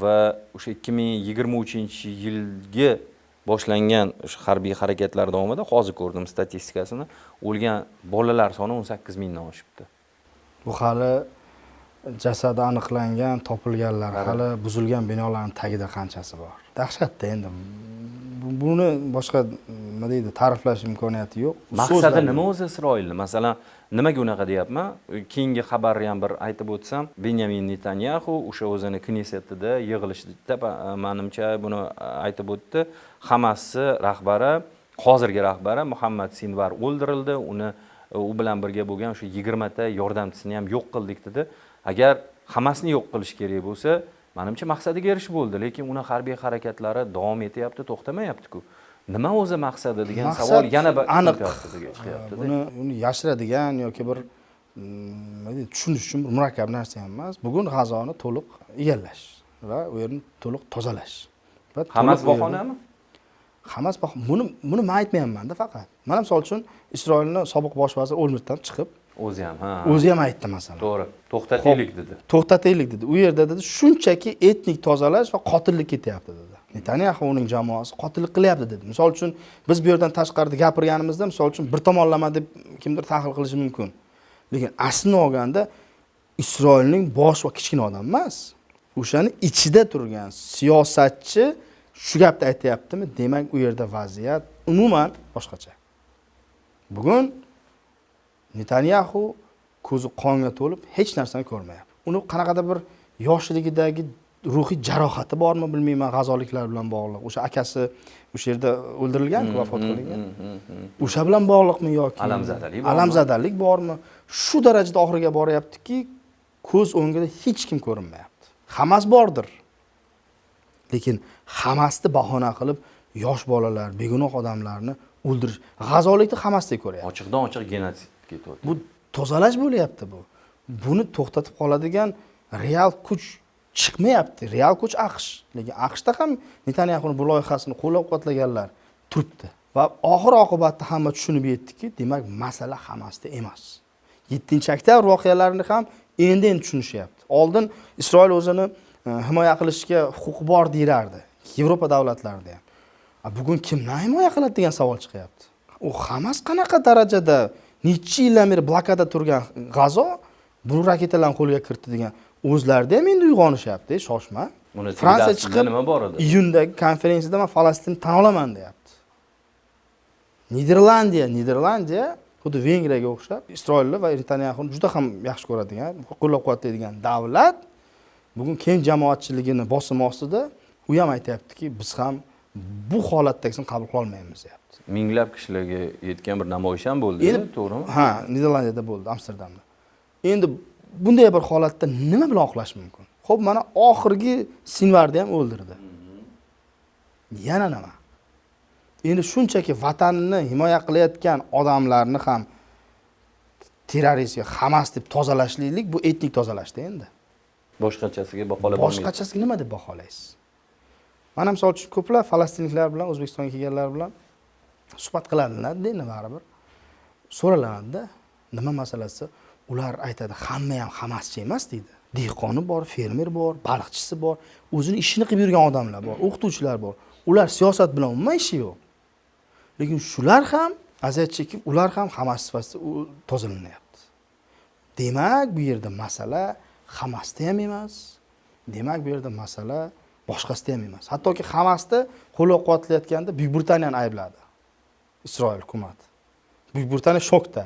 S1: va o'sha 2023-yilgi boshlangan o'sha harbiy harakatlar davomida hozir ko'rdim statistikasini, o'lgan bolalar soni 18 mingdan oshibdi.
S2: Bu hali jasadi aniqlangan, topilganlar, hali buzilgan binolarning tagida qanchasi bor. Dahshatda endi. Buni boshqa nima deydi, ta'riflash imkoniyati yo'q.
S1: Maqsadi nima o'zi Isroilni? Masalan, nimaga unaqa deyapman? Keyingi xabarni ham bir aytib o'tsam, Benyamin Netanyahu o'sha o'zini Knessetida yig'ilishda menimcha buni aytib o'tdi. Hamasni rahbari, hozirgi rahbari Muhammad Sinvar o'ldirildi. Uni u bilan birga bo'lgan o'sha 20 ta yordamchisini ham yo'q qildik dedi. Agar Hamasni yo'q qilish kerak bo'lsa, menimcha maqsadiga erishib bo'ldi, lekin uni harbiy harakatlari davom etyapti, to'xtamayapti-ku. Nima o'zi maqsadi degan savol yana bir
S2: aniq
S1: chiqyapti.
S2: Buni yashiradigan yoki bir nima deydi, tushunish uchun bir murakkab narsa ham emas. Bugun G'azoni to'liq egallash va u yerni to'liq tozalash.
S1: Hamas bahonami?
S2: Hamas bahona. Buni men aytmayapman-da faqat. Mana misol uchun Isroilning sobiq bosh vaziri Olmirtdan chiqib
S1: o'zi ham
S2: aytdi masalan.
S1: To'g'ri. To'xtataylik dedi.
S2: To'xtataylik dedi. U yerda dedi, shunchaki etnik tozalash va qotillik ketyapti dedi. Netanyahu uning jamoasi qotillik qilyapti dedi. Misol uchun biz bu yerdan tashqarida gapirganimizda, misol uchun bir tomonlama deb kimdir tahlil qilishi mumkin. Lekin aslini olganda Isroilning bosh va kichkina odam emas. O'shani ichida turgan siyosatchi shu gapni aytayaptimi? Demak, u yerda vaziyat umuman boshqacha. Bugun Netanyahu ko'zi qonga to'lib hech narsani ko'rmayapti. Uni qanaqadir bir yoshligidagi ruhiy jarohati bormi bilmayman, g'azoliklar bilan bog'liq. O'sha akasi o'sha yerda o'ldirilgan-ku, vafot qilingan. O'sha bilan bog'liqmi yoki alamzadalik bormi? Shu darajada oxiriga boryaptiki, ko'z o'ngida hech kim ko'rinmayapti. Hamas bordir. Lekin Hamasni bahona qilib yosh bolalar, begunoh odamlarni o'ldirish, g'azolikni Hamasdek ko'ryapti.
S1: Ochiqdan ochiq genotsid ketyapti.
S2: Bu tozalash bo'lyapti bu. Buni to'xtatib qoladigan real kuch chiqmayapti. Real kuch AQSh. Lekin AQShda ham Netanyahuni bu loyihasini qo'llab-quvvatlaganlar turibdi. Va oxir oqibatda hamma tushunib yetdiki, demak masala Hamasda emas. 7-oktyabr voqealarini ham endi tushunishyapti. Oldin Isroil o'zini himoya qilishga huquqi bor deyardi. Yevropa davlatlarida ham. Bugun kimdan himoya qiladi degan savol chiqyapti. U Hamas qanaqa darajada necha yildan beri blokada turgan G'azo bu raketalarni qo'lga kiritdi degan o'zlarida ham endi uyg'onishyapti, shoshma. Fransiya chiqib
S1: nima bor edi?
S2: Iyundagi konferensiyada men Falastinni tan olaman deyapti. Niderlandiya xuddi Vengriyaga o'xshab Isroilni va Netanyahuni juda ham yaxshi ko'radigan, qo'llab-quvvatlaydigan davlat bugun keng jamoatchiligini bosim ostida u ham aytayaptiki, biz ham bu holatdagisini qabul qila olmaymiz deyapti.
S1: Minglab kishilarga yetgan bir namoyish ham bo'ldi, to'g'rimi?
S2: Ha, Niderlandiyada bo'ldi, Amsterdamda. Endi bunday bir holatda nima bilan oqlash mumkin? Xo'p, mana oxirgi sinvarni ham o'ldirdi. Yana nima? Endi shunchaki vatanini himoya qilayotgan odamlarni ham terrorist, Hamas deb tozalashlik bu etnik tozalashda endi.
S1: Boshqachasiga baholab bo'lmaydi.
S2: Boshqachasiga nima deb baholaysiz? Mana misol uchun ko'plab falastinliklar bilan O'zbekistonga kelganlar bilan suhbat qiladilar-da, endi baribir. So'ralanadi-da, nima masalasi? Ular aytadi, hamma ham Hamaschi emas deydi. Dehqoni bor, fermer bor, baliqchisi bor, o'zini ishini qilib yurgan odamlar bor, o'qituvchilar bor. Ular siyosat bilan umuman ishi yo'q. Lekin shular ham aziyat chekib, ular ham Hamas sifatida tozalanyapti. Demak, bu yerda masala Hamasda ham emas. Demak, bu yerda masala boshqasida ham emas. Hattoki Hamasni qo'llab-quvvatlayotganda Buyuk Britaniyani aybladi Isroil hukumati. Buyuk Britaniya shokda.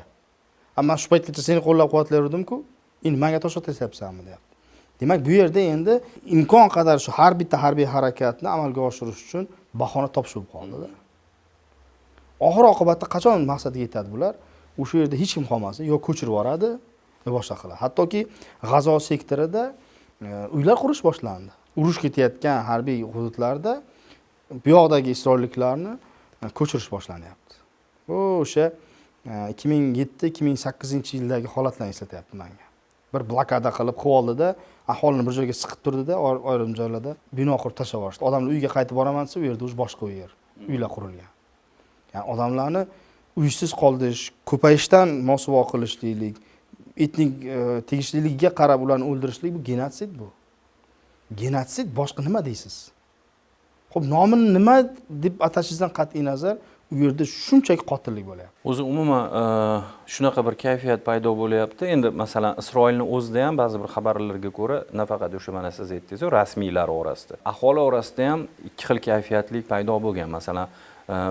S2: Ammo shu paytgacha seni qo'llab-quvvatlayverdim-ku, endi menga tosh otaysapsanmi deyapti. Demak, bu yerda endi imkon qadar shu har bitta harbiy harakatni amalga oshirish uchun bahona topish bo'lib qoldi-da. Oxir oqibatda qachon maqsadga yetadi bular? O'sha yerda hech kim qolmasa, yo ko'chirib yuboradi, yo boshqa qiladi. Hattoki G'azo sektorida uylar qurish boshlandi. Urush ketayotgan harbiy hududlarda bu yoqdagi isroilliklarni ko'chirish boshlanyapti. O'sha 2007-2008-yildagi holatlarni eslatyapti menga. Bir blokada qilib qo'yildida, aholini bir joyga siqib turdida, ayrim joylarda bino qurib tashlab yuborishdi. Odamlar uyga qaytib boraman desa, u yerda o'z boshqa uylar qurilgan. Ya'ni odamlarni uysiz qoldirish, ko'payishdan mosuvo qilishlik, etnik tegishlilikka qarab ularni o'ldirishlik bu genotsid bu. Genotsid boshqa nima deysiz? Xo'p, nomini nima deb atashingizdan qat'iy nazar u yerda shunchaki qotillik bo'lyapti.
S1: O'zi umuman shunaqa bir kayfiyat paydo bo'lyapti. Endi masalan Isroilning o'zida ham ba'zi bir xabarlarga ko'ra, nafaqat o'sha mana siz aytdingiz, rasmiylar orasida, aholi orasida ham ikki xil kayfiyatlik paydo bo'lgan. Masalan,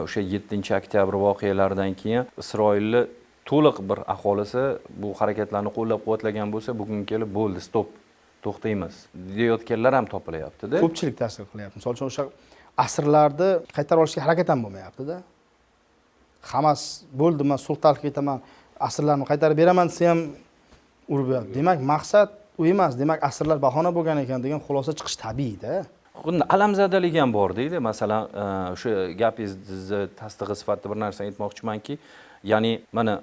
S1: o'sha 7-oktyabr voqealaridan keyin Isroilni to'liq bir aholisi bu harakatlarni qo'llab-quvvatlagan bo'lsa, bugun kelib bo'ldi, stop, to'xtaymiz deyotganlar ham topilyapti-da.
S2: Ko'pchilik ta'sir qilyapti. Misol uchun o'sha asrlarni qaytarib olishga harakat ham bo'lmayapti-da. Hamas bo'ldi, men sulh talab etaman, asrlarni qaytarib beraman desa ham urib beradi. Demak, maqsad u emas. Demak, asrlar bahona bo'lgan ekan degan xulosa chiqish tabiiy-da.
S1: Bunda alamzadalik ham bor deydi. Masalan, o'sha gapingizni tasdig'i sifatida bir narsa aytmoqchimanki, ya'ni mana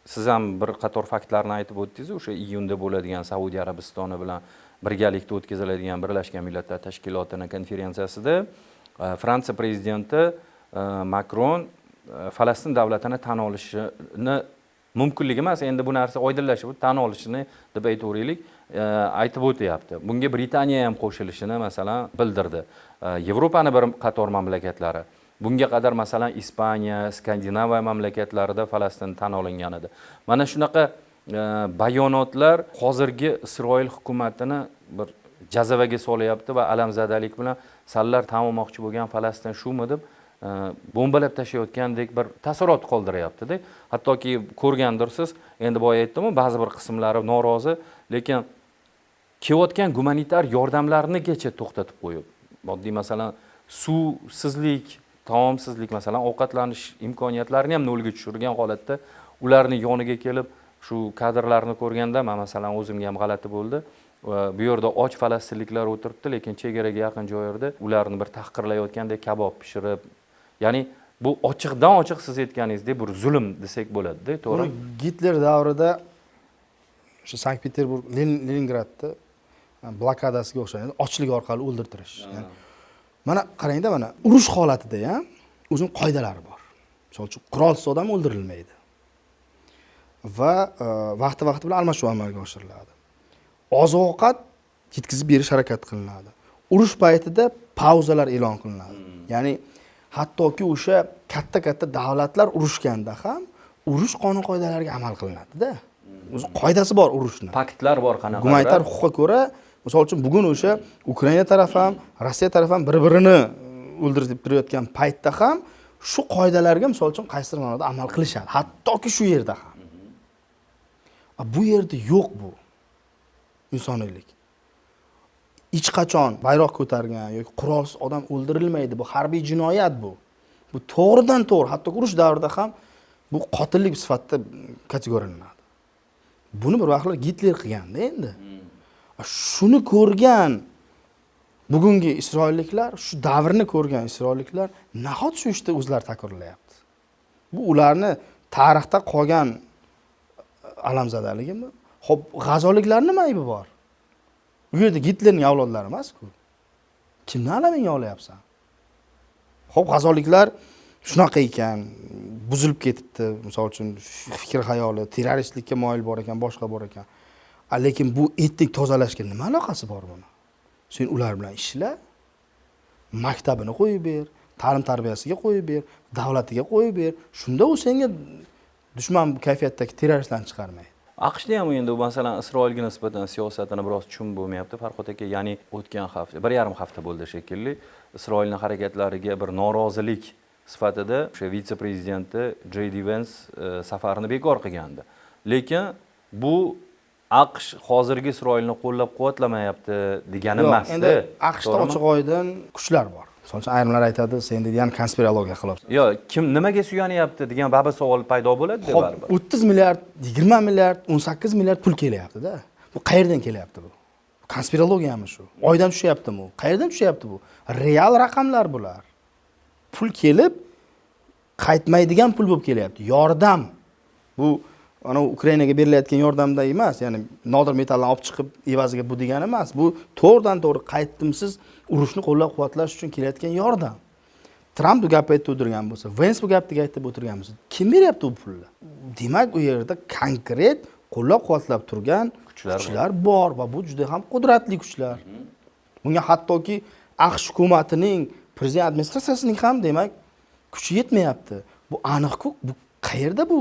S1: siz ham bir qator faktlarni aytib o'tdingiz. O'sha iyunda bo'ladigan Saudiya Arabistoni bilan birgalikda o'tkaziladigan Birlashgan Millatlar Tashkilotining konferensiyasida Fransiya prezidenti Makron Falastin davlatini tan olishini mumkinligi emas, endi bu narsa oydinlashib, tan olishini deb aytaylik, aytib o'tyapti. Bunga Britaniya ham qo'shilishini masalan bildirdi. Yevropaning bir qator mamlakatlari. Bunga qadar masalan Ispaniya, Skandinaviya mamlakatlarida Falastin tan olingan edi. Mana shunaqa bayonotlar hozirgi Isroil hukumatini bir jazavaga solyapti va alamzadalik bilan sallar tan olmoqchi bo'lgan Falastin shumi deb bombalab tashlayotgandek bir taassurot qoldiryapti-da. Hattoki ko'rgandirsiz, endi boya aytdim-ku, ba'zi bir qismlari norozi, lekin kelayotgan gumanitar yordamlarnigacha to'xtatib qo'yib. Oddiy masalan, suvsizlik, taomsizlik, masalan, ovqatlanish imkoniyatlarini ham nolga tushirgan holatda ularni yoniga kelib, shu kadrlarni ko'rganda men masalan o'zimga ham g'alati bo'ldi. Bu yerda och falastinliklar o'tiribdi, lekin chegaraga yaqin joylarda ularni bir tahqirlayotgandek kabob pishirib, ya'ni bu ochiqdan ochiq siz aytganingizdek bir zulm desak bo'ladi-da, to'g'ri?
S2: Gitler davrida o'sha Sankt-Peterburg, Leningradda blokadasiga o'xshaydi, ochlik orqali o'ldirtirish. Ya'ni mana qarangda, mana urush holatida ham o'zining qoidalari bor. Misol uchun qurolsiz odam o'ldirilmaydi. Va vaqti bilan almashuv amalga oshiriladi. Oziq-ovqat yetkazib berish harakat qilinadi. Urush paytida pauzalar e'lon qilinadi. Ya'ni hattoki o'sha katta davlatlar urushganda ham urush qonun qoidalariga amal qilinadi-da. O'zi qoidasi bor urushning.
S1: Paktlar bor qanaqa?
S2: Gumanitar huquqqa ko'ra, misol uchun bugun o'sha Ukraina taraf ham, Rossiya taraf ham bir-birini o'ldirib turayotgan paytda ham shu qoidalarga misol uchun qaysidir ma'noda amal qilishadi. Hattoki shu yerda ham. Bu yerda yo'q bu insoniylik. Hech qachon bayroq ko'targan yoki qurolsiz odam o'ldirilmaydi. Bu harbiy jinoyat bu. Bu to'g'ridan to'g'ri, hatto urush davrida ham bu qotillik sifatida kategoriyalanadi. Buni bir vaqtlar Gitler qilganda endi. Shuni ko'rgan bugungi isroilliklar, shu davrni ko'rgan isroilliklar nahot shu ishni o'zlari takrorlayapti. Bu ularni tarixda qolgan alamzadaligimi? Xo'p, g'azoliklar nima aybi bor? Bu yerda Gitlerning avlodlari emas-ku. Kimni alamingga olyapsan? Xo'p, g'azoliklar shunaqa ekan, buzilib ketibdi, misol uchun fikr xayoli, terroristlikka moyil bor ekan, boshqa bor ekan. Lekin bu etnik tozalashga nima aloqasi bor buni? Sen ular bilan ishla, maktabini qo'yib ber, ta'lim tarbiyasiga qo'yib ber, davlatiga qo'yib ber. Shunda u senga dushman kayfiyatdagi terroristlarni chiqarmaydi.
S1: AQShda ham endi masalan Isroilga nisbatan siyosatini biroz tushunib bo'lmayapti. Farhod aka, ya'ni o'tgan hafta, 1,5 hafta bo'ldi shekilli, Isroilning harakatlariga bir norozilik sifatida o'sha vitse-prezidenti J.D. Vance safarini bekor qilgandi. Lekin bu AQSh hozirgi Isroilni qo'llab-quvvatlamayapti degani emas.
S2: Endi AQShda ochiq oydin kuchlar bor. Misol uchun ayrimlar aytadi, sen deydigan konspirologiya qilyapsan.
S1: Yo'q, kim nimaga suyanyapti degan baribir savol paydo bo'ladi deb baribir.
S2: 30 milliard, 20 milliard, 18 milliard pul kelyapti-da. Bu qayerdan kelyapti bu? Konspirologiyami shu? Oydan tushyaptimi? Qayerdan tushyapti bu? Real raqamlar bular. Pul kelib qaytmaydigan pul bo'lib kelyapti. Yordam. Bu ana Ukrainaga berilayotgan yordamda emas, ya'ni nodir metallarni olib chiqib evaziga bu degani emas. Bu to'g'ridan to'g'ri qaytimsiz urushni qo'llab-quvvatlash uchun kelayotgan yordam. Tramp bu gapni aytib o'tirgan bo'lsa, Vance bu gapni aytib o'tirgan bo'lsa, kim beryapti bu pulni? Demak, u yerda konkret qo'llab-quvvatlab turgan kuchlar bor va bu juda ham qudratli kuchlar. Bunga hattoki AQSh hukumatining, prezident administratsiyasining ham demak kuchi yetmayapti. Bu aniq-ku, bu qayerda bu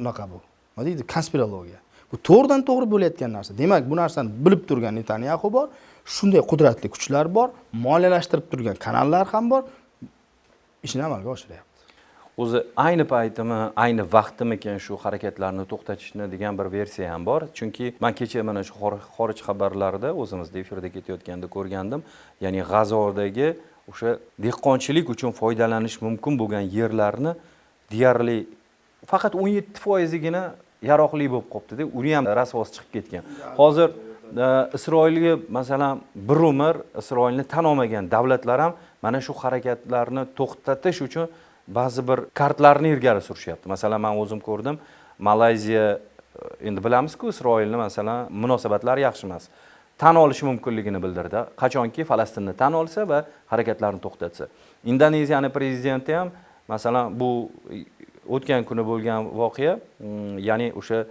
S2: unaqa bu? Nima deydi? Konspirologiya. Bu to'g'ridan to'g'ri bo'layotgan narsa. Demak, bu narsani bilib turgan Netanyahu bor, shunday qudratli kuchlar bor, moliyalashtirib turgan kanallar ham bor, ishini amalga oshiryapti.
S1: O'zi ayni paytimi, ayni vaqtimikan shu harakatlarni to'xtatishni degan bir versiya ham bor. Chunki men kecha mana shu xorij xabarlarida o'zimizda efirda ketayotganda ko'rgandim. Ya'ni G'azodagi o'sha dehqonchilik uchun foydalanish mumkin bo'lgan yerlarni deyarli faqat 17%igina yaroqli bo'lib qolibdi-da. Uni ham rasvos chiqib ketgan. Hozir Isroilga masalan bir umr Isroilni tan olmagan davlatlar ham mana shu harakatlarni to'xtatish uchun ba'zi bir kartlarni ilgari surishyapti. Masalan, men o'zim ko'rdim, Malayziya endi bilamiz-ku, Isroilni masalan munosabatlari yaxshi emas. Tan olishi mumkinligini bildirdi. Qachonki Falastinni tan olsa va harakatlarni to'xtatsa. Indoneziyaning prezidenti ham masalan bu o'tgan kuni bo'lgan voqea, ya'ni o'sha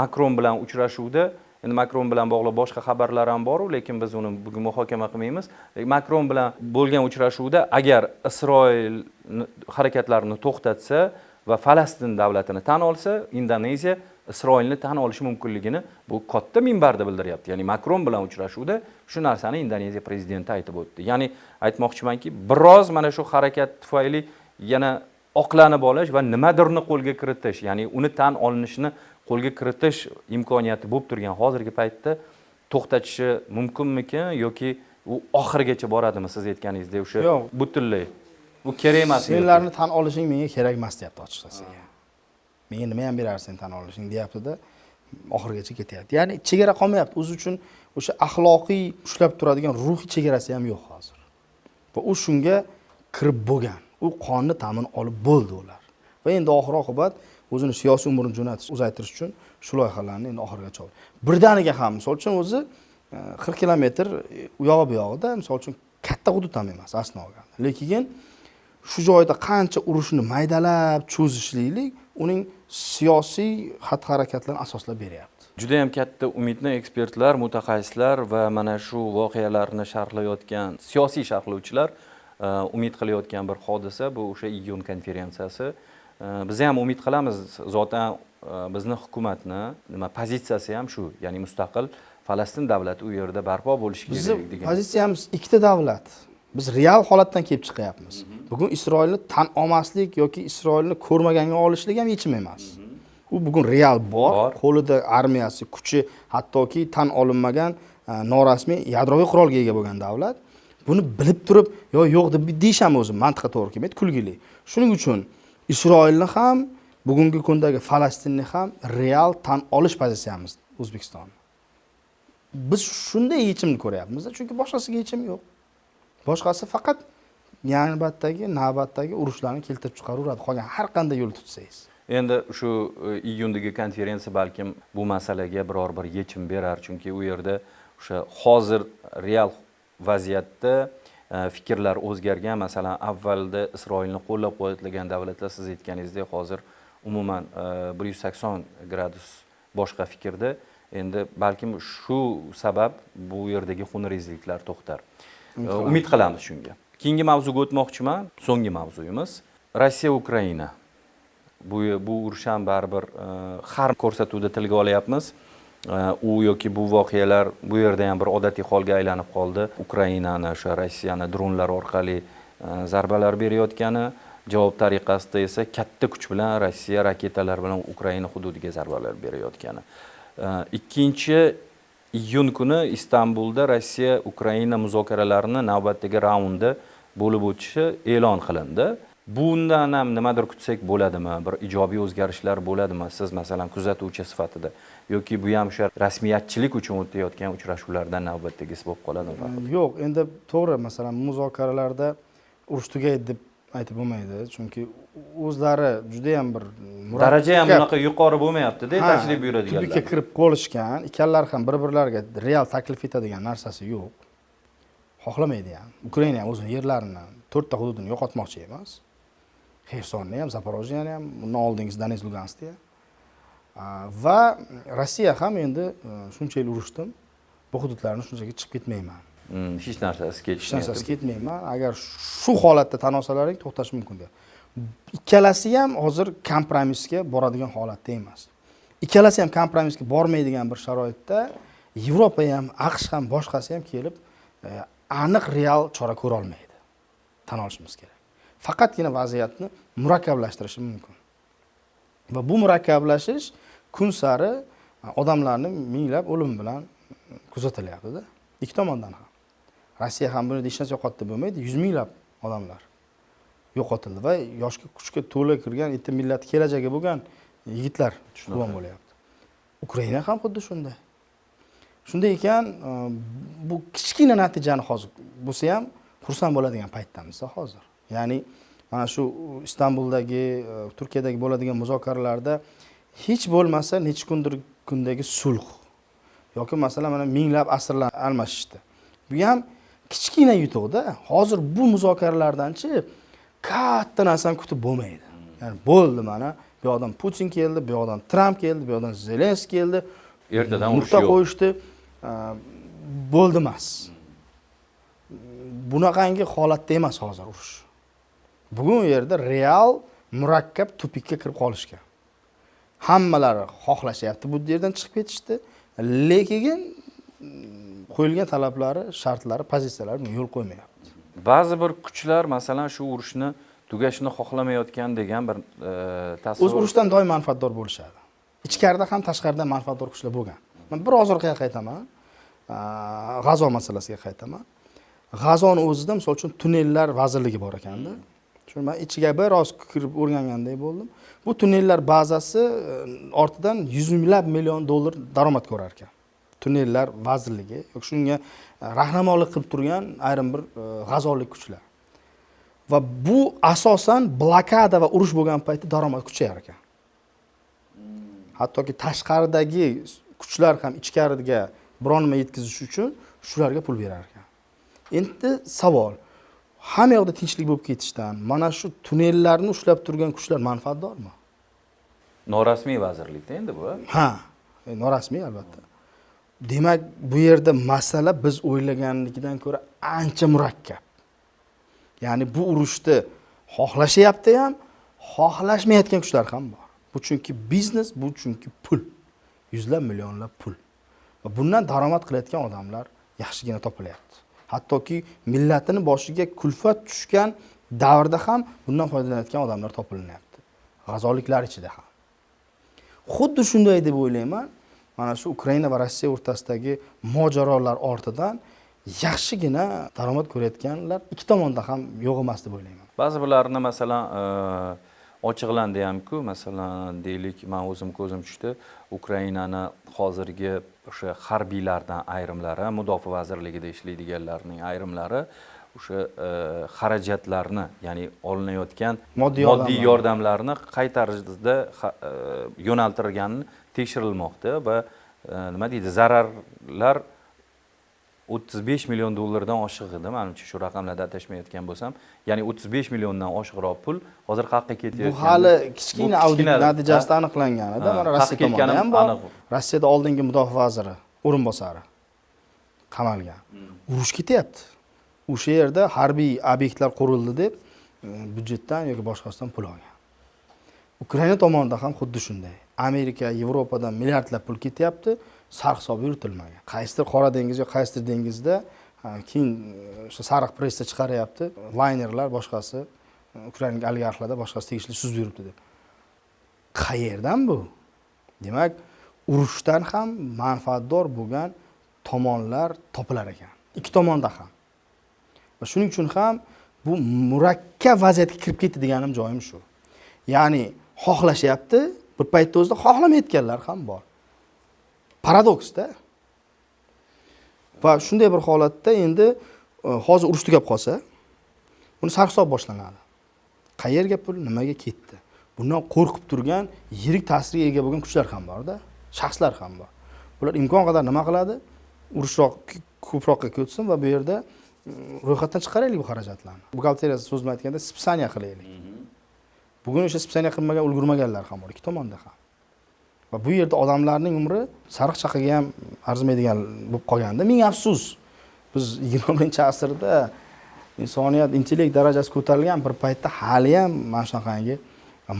S1: Makron bilan uchrashuvda, endi Makron bilan bog'liq boshqa xabarlar ham bor, lekin biz uni bugun muhokama qilmaymiz. Makron bilan bo'lgan uchrashuvda agar Isroil harakatlarini to'xtatsa va Falastin davlatini tan olsa, Indoneziya Isroilni tan olishi mumkinligini bu katta minbarda bildiryapti. Ya'ni Makron bilan uchrashuvda shu narsani Indoneziya prezidenti aytib o'tdi. Ya'ni aytmoqchimanki, biroz mana shu harakat tufayli yana oqlanib olish va nimadirni qo'lga kiritish, ya'ni uni tan olinishini qo'lga kiritish imkoniyati bo'lib turgan hozirgi paytda to'xtatishi mumkinmikan yoki u oxirigacha boradimi siz aytganingizdek o'sha butunlay bu kerak emas.
S2: Senlarni tan olishing menga kerak emas deyapti ochiqchasi. Menga nima ham berarsen tan olishing deyapti-da, oxirigacha ketyapti. Ya'ni chegara qolmayapti. O'zi uchun o'sha axloqiy ushlab turadigan ruhiy chegarasi ham yo'q hozir. Va u shunga kirib bo'lgan. U qonni ta'min olib bo'ldi ular. Va endi oxir-oqibat o'zini siyosiy umrini jo'natish, uzaytirish uchun shu loyihalarni endi oxirigacha oldi. Birdaniga ham, misol uchun o'zi 40 kilometr u yog'i bu yog'ida, misol uchun katta hudud ham emas aslida olganda. Lekin shu joyda qancha urushni maydalab cho'zishlik uning siyosiy xatti-harakatlarini asoslab beryapti.
S1: Juda ham katta umidni ekspertlar, mutaxassislar va mana shu voqealarni sharhlayotgan siyosiy sharhlovchilar umid qilayotgan bir hodisa bu o'sha iyun konferensiyasi. Biz ham umid qilamiz, zotan bizni hukumatni pozitsiyasi ham shu, ya'ni mustaqil Falastin davlati u yerda barpo bo'lishi kerak degan.
S2: Bizning pozitsiyamiz ikkita davlat. Biz real holatdan kelib chiqyapmiz. Bugun Isroilni tan olmaslik yoki Isroilni ko'rmaganga olishlik ham yechim emas. U bugun real bor, qo'lida armiyasi, kuchi, hattoki tan olinmagan norasmiy yadroviy qurolga ega bo'lgan davlat. Buni bilib turib, yo'q deb deyish ham o'zi mantiqqa to'g'ri kelmaydi, kulgili. Shuning uchun Isroilni ham, bugungi kundagi Falastinni ham real tan olish pozitsiyamiz O'zbekiston. Biz shunday yechimni ko'ryapmiz, chunki boshqasiga yechim yo'q. Boshqasi faqat navbatdagi urushlarni keltirib chiqaraveradi, qolgan har qanday yo'l tutsangiz.
S1: Endi shu iyundagi konferensiya balkim bu masalaga biror bir yechim berar, chunki u yerda o'sha hozir real vaziyatda fikrlar o'zgargan. Masalan, avvalda Isroilni qo'llab-quvvatlagan davlatlar siz aytganingizdek hozir umuman 180 gradus boshqa fikrda. Endi balkim shu sabab bu yerdagi xunrezliklar to'xtar. Umid qilamiz shunga. Keyingi mavzuga o'tmoqchiman. So'nggi mavzuyimiz Rossiya Ukraina. Bu urush ham baribir har ko'rsatuvda tilga olyapmiz. U yoki bu voqealar bu yerda ham bir odatiy holga aylanib qoldi. Ukrainani o'sha Rossiyani dronlar orqali zarbalar berayotgani, javob tariqasida esa katta kuch bilan Rossiya raketalar bilan Ukraina hududiga zarbalar berayotgani. 2-iyun kuni Istanbulda Rossiya Ukraina muzokaralarining navbatdagi raundi bo'lib o'tishi e'lon qilindi. Bundan ham nimadir kutsak bo'ladimi? Bir ijobiy o'zgarishlar bo'ladimi? Siz masalan kuzatuvchi sifatida yoki bu ham o'sha rasmiyatchilik uchun o'tayotgan uchrashuvlardan navbatdagisi bo'lib qoladimi?
S2: Yo'q, endi to'g'ri, masalan, muzokaralarda urush tugaydi deb aytib bo'lmaydi, chunki o'zlari juda ham bir
S1: daraja ham bunaqa yuqori bo'lmayapti-da, tashrif buyuradiganlar.
S2: Tubga kirib qolishgan, ikkalar ham bir-birlariga real taklif etadigan narsasi yo'q. Xohlamaydi ham. Ukraina ham o'zining yerlarini, 4 ta hududini yo'qotmoqchi emas. Xersonni ham, Zaporojyeni ham, undan oldingiz Donetsk, Luganskni. Va Rossiya ham endi shunchalik urushdim, bu hududlarni shunchaki chiqib ketmayman.
S1: Hech narsasi
S2: ketmayman. Agar shu holatda tan olsalaring to'xtash mumkin deb. Ikkalasi ham hozir kompromisga boradigan holatda emas. Ikkalasi ham kompromisga bormaydigan bir sharoitda Yevropa ham, AQSh ham, boshqasi ham kelib aniq real chora ko'ra olmaydi. Tan olishimiz kerak. Faqatgina vaziyatni murakkablashtirishi mumkin. Va bu murakkablashish kun sari odamlarning minglab o'lim bilan kuzatilyapti-da. Ikki tomondan ham. Rossiya ham buni hech narsa yo'qotdi bo'lmaydi, 100 minglab odamlar yo'qotildi va yoshga kuchga to'la kirgan, yetti millat kelajagi bo'lgan yigitlar qurbon bo'lyapti. Ukraina ham xuddi shunday. Shunday ekan, bu kichkina natijani hozir bo'lsa ham xursand bo'ladigan paytdamiz hozir. Ya'ni mana shu Istanbuldagi, Turkiyadagi bo'ladigan muzokaralarda hech bo'lmasa necha kundagi sulh yoki masalan mana minglab asirlar almashishdi. Bu ham kichkina yutuqda. Hozir bu muzokaralardanchi katta narsani kutib bo'lmaydi. Ya'ni bo'ldi mana, bu yoqdan Putin keldi, bu yoqdan Tramp keldi, bu yoqdan Zelenskiy keldi.
S1: Ertadan urush
S2: yo'q. Qo'yishdi. Bo'ldi emas. Bunaqangi holatda emas hozir urush. Bugun u yerda real murakkab tupikka kirib qolishgan. Hammalari xohlashyapti bu yerdan chiqib ketishdi, lekin qo'yilgan talablari, shartlari, pozitsiyalari yo'l qo'ymayapti.
S1: Ba'zi bir kuchlar masalan shu urushni tugashini xohlamayotgan degan bir tasavvur.
S2: O'z urushdan doim manfaatdor bo'lishadi. Ichkarida ham tashqarida manfaatdor kuchlar bo'lgan. Men bir ozorga qaytaman. G'azo masalasiga qaytaman. G'azoni o'zida misol uchun tunnellar vazirligi bor ekanda. Shuni men ichiga bir oz kirib o'rganganday bo'ldim. Bu tunnellar bazasi ortidan 100 minglab million dollar daromad ko'rar ekan. Tunnellar vazirligi yoki shunga rahnamolik qilib turgan ayrim bir g'azolik kuchlar. Va bu asosan blokada va urush bo'lgan paytda daromad kuchayar ekan. Hattoki tashqaridagi kuchlar ham ichkariga biron nima yetkazish uchun shularga pul berar ekan. Endi savol, hamma yoqda tinchlik bo'lib ketishdan mana shu tunnellarni ushlab turgan kuchlar manfaatdormi?
S1: Norasmiy vazirlikda endi bu.
S2: Ha, norasmiy albatta. Demak, bu yerda masala biz o'ylaganligidan ko'ra ancha murakkab. Ya'ni bu urushni xohlashyapti ham, xohlashmayotgan kuchlar ham bor. Bu chunki biznes, bu chunki pul. Yuzlab millionlab pul. Va bundan daromad qilayotgan odamlar yaxshigina topilyapti. Hattoki millatini boshiga kulfat tushgan davrda ham bundan foydalanayotgan odamlar topilinyapti. G'azoliklar ichida ham. Xuddi shunday deb o'ylayman. Mana shu Ukraina va Rossiya o'rtasidagi mojarolar ortidan yaxshigina daromad ko'rayotganlar ikki tomonda ham yo'q emas deb o'ylayman.
S1: Ba'zi birlarini masalan ochiqlandi hamku, masalan deylik, men o'zim ko'zim tushdi, Ukrainani hozirgi o'sha harbiylardan ayrimlari, mudofaa vazirligida ishlaydiganlarning ayrimlari o'sha xarajatlarni, ya'ni olinayotgan moddiy yordamlarni qay tarzda yo'naltirganini tekshirilmoqda va nima deydi, zararlar 35 million dollardan oshiq edi, menimcha shu raqamlarda adashmayotgan bo'lsam, ya'ni 35 milliondan oshiqroq pul hozir haqqa ketayotgan.
S2: Bu hali kichkina audit natijasida aniqlangan edi. Mana Rossiya tomonidan ham bor. Rossiyada oldingi mudofaa vaziri o'rinbosari qamalgan. Urush ketyapti. O'sha yerda harbiy obyektlar qurildi deb byudjetdan yoki boshqasidan pul olgan. Ukraina tomonida ham xuddi shunday. Amerika, Yevropadan milliardlab pul ketyapti, sarhisob yuritilmagan. Qaysidir Qora dengiz yoki qaysidir dengizda keyin o'sha sariq pressda chiqaryapti, laynerlar boshqasi, Ukraina oligarxlarda boshqasi tegishli suzib yuribdi deb. Qayerdan bu? Demak, urushdan ham manfaatdor bo'lgan tomonlar topilar ekan. Ikki tomonda ham. Va shuning uchun ham bu murakkab vaziyatga kirib ketdi deganim joyim shu. Ya'ni xohlashyapti, bir paytda o'zida xohlamayotganlar ham bor. Paradoksda. Va shunday bir holatda endi hozir urush tugab qolsa, buni sarhisob boshlanadi. Qayerga pul, nimaga ketdi? Bundan qo'rqib turgan, yirik ta'sirga ega bo'lgan kuchlar ham bor-da, shaxslar ham bor. Bular imkon qadar nima qiladi? Urushroq ko'proqqa ko'tsin va bu yerda ro'yxatdan chiqaraylik bu xarajatlarni. Buxgalteriyasi so'z bilan aytganda spitsaniya qilaylik. Bugun o'sha spitsaniya qilmagan, ulgurmaganlar ham bor, ikki tomonda ham. Va bu yerda odamlarning umri sariq chaqaga ham arzimaydigan bo'lib qolganda, ming afsus. Biz 21-asrda insoniyat intellekt darajasi ko'tarilgan bir paytda hali ham mana shunaqangi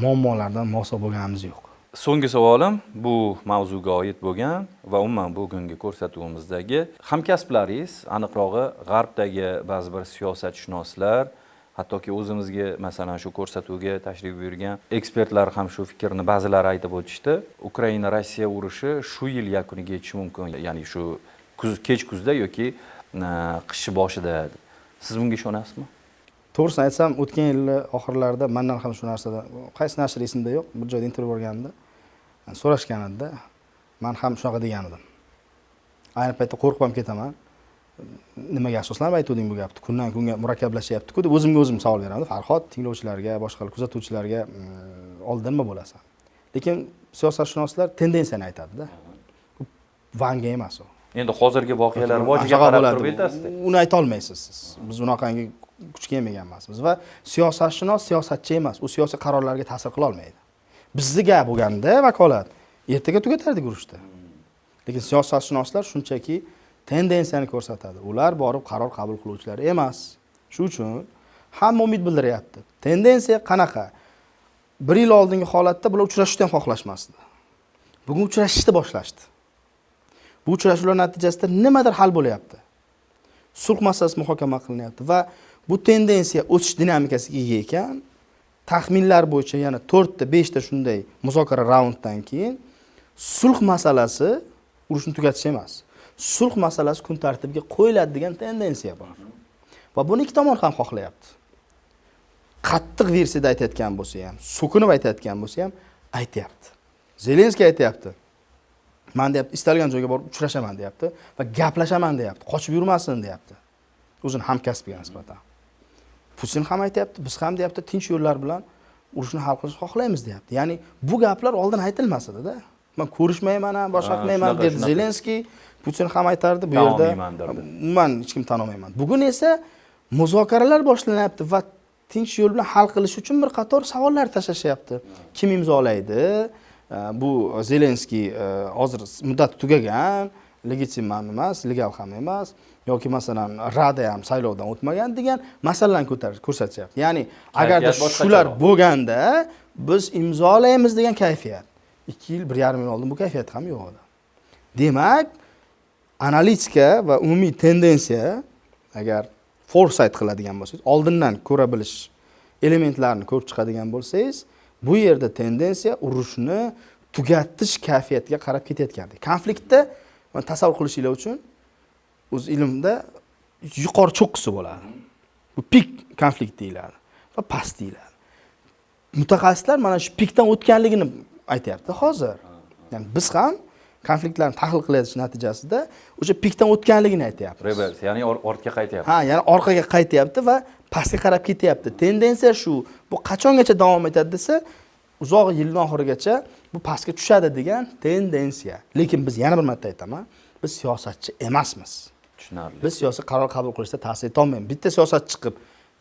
S2: muammolardan moso bo'lganimiz yo'q.
S1: So'nggi savolim bu mavzuga oid bo'lgan va umuman bugungi ko'rsatuvimizdagi hamkasblaringiz, aniqrog'i G'arbdagi ba'zi bir siyosatshunoslar, hattoki o'zimizga masalan shu ko'rsatuvga tashrif buyurgan ekspertlar ham shu fikrni ba'zilari aytib o'tishdi. Ukraina-Rossiya urushi shu yil yakuniga yetishi mumkin, ya'ni shu kech kuzda yoki qish boshida. Siz bunga ishonasizmi?
S2: To'g'risini aytsam, o'tgan yil oxirlarida mendan ham shu narsada, qaysi nashr esimda yo'q, bir joyda intervyu berganimda so'rashganida, men ham shunaqa degan edim. Ayni paytda qo'rqib ham ketaman. Nimaga asoslanib aytding bu gapni? Kundan kunga murakkablashyapti-ku deb o'zim savol beraman. Farhod, tinglovchilarga, boshqa kuzatuvchilarga oldin nima bo'lasan? Lekin siyosatshunoslar tendensiyani aytadi-da. Vanga emas u.
S1: Endi hozirgi voqealar rivojiga qarab turib aytasiz.
S2: Uni ayta olmaysiz siz. Biz unaqangi kuchga emagan emasmiz va siyosatshunos siyosatchi emas, u siyosiy qarorlarga ta'sir qila olmaydi. Bizga bo'lganda vakolat ertaga tugatardik urushda. Lekin siyosatshunoslar shunchaki tendensiyani ko'rsatadi. Ular borib qaror qabul qiluvchilar emas. Shu uchun hamma umid bildiryapti. Tendensiya qanaqa? 1 yil oldingi holatda bular uchrashishni ham xohlashmasdi. Bugun uchrashishni boshlashdi. Bu uchrashuvlar natijasida nimadir hal bo'lyapti. Sulh masalasi muhokama qilinyapti va bu tendensiya o'sish dinamikasiga ega ekan, taxminlar bo'yicha yana 4 ta 5 ta shunday muzokara raunddan keyin sulh masalasi urushni tugatish emas. Sulh masalasi kun tartibiga qo'yiladi degan tendensiya bor. Va buni ikki tomon ham xohlayapti. Qattiq versiyada aytayotgan bo'lsa ham, so'kinib aytayotgan bo'lsa ham aytayapti. Zelenskiy aytayapti. Men deyapti, istalgan joyga borib uchrashaman deyapti va gaplashaman deyapti. Qochib yurmasin deyapti. O'zini hamkasbiga nisbatan. Putin ham aytayapti, biz ham deyapti, tinch yo'llar bilan urushni hal qilishni xohlaymiz deyapti. Ya'ni bu gaplar oldin aytilmas edi-da. Men ko'rishmayman ham, boshqa qilmayman
S1: shunaqa,
S2: dedi
S1: shunaqa.
S2: Zelenskiy. Putin ham aytardi bu
S1: Tan
S2: yerda
S1: olmayman derdi.
S2: umuman hech kim tan olmayman. Bugun esa muzokaralar boshlanyapti va tinch yo'l bilan hal qilish uchun bir qator savollar tashlashyapti. Kim imzolaydi? Bu Zelenskiy hozir muddati tugagan, legitim ham emas, legal ham emas, yoki masalan Rada ham saylovdan o'tmagan degan masalalarni ko'rsatyapti. Ya'ni agarda
S1: boshqacharoq.
S2: shular bo'lganda biz imzolaymiz degan kayfiyat. 2 yil, 1,5 yil oldin bu kayfiyat ham yo'q edi. Demak, analitika va umumiy tendensiya agar foresight qiladigan bo'lsangiz, oldindan ko'ra bilish elementlarini ko'rib chiqadigan bo'lsangiz, bu yerda tendensiya urushni tugatish kayfiyatiga qarab ketayotgandek. Konfliktda tasavvur qilishingiz uchun o'z ilmda yuqori cho'qqisi bo'ladi. Bu pik konflikt deyiladi va past deyiladi. Mutaxassislar mana shu pikdan o'tganligini aytayapti hozir. Ya'ni biz ham konfliktlarni tahlil qilish natijasida o'sha pikdan o'tganligini aytayapmiz.
S1: Reverse, ya'ni ortga qaytyapti.
S2: Ha, ya'ni orqaga qaytyapti va pastga qarab ketyapti. Tendensiya shu. Bu qachongacha davom etadi desa, uzoq yilning oxirigacha bu pastga tushadi degan tendensiya. Lekin biz yana bir marta aytaman, biz siyosatchi emasmiz.
S1: Tushunarli.
S2: Biz siyosiy qaror qabul qilishda ta'sir etolmaymiz. Bitta siyosatchi chiqib,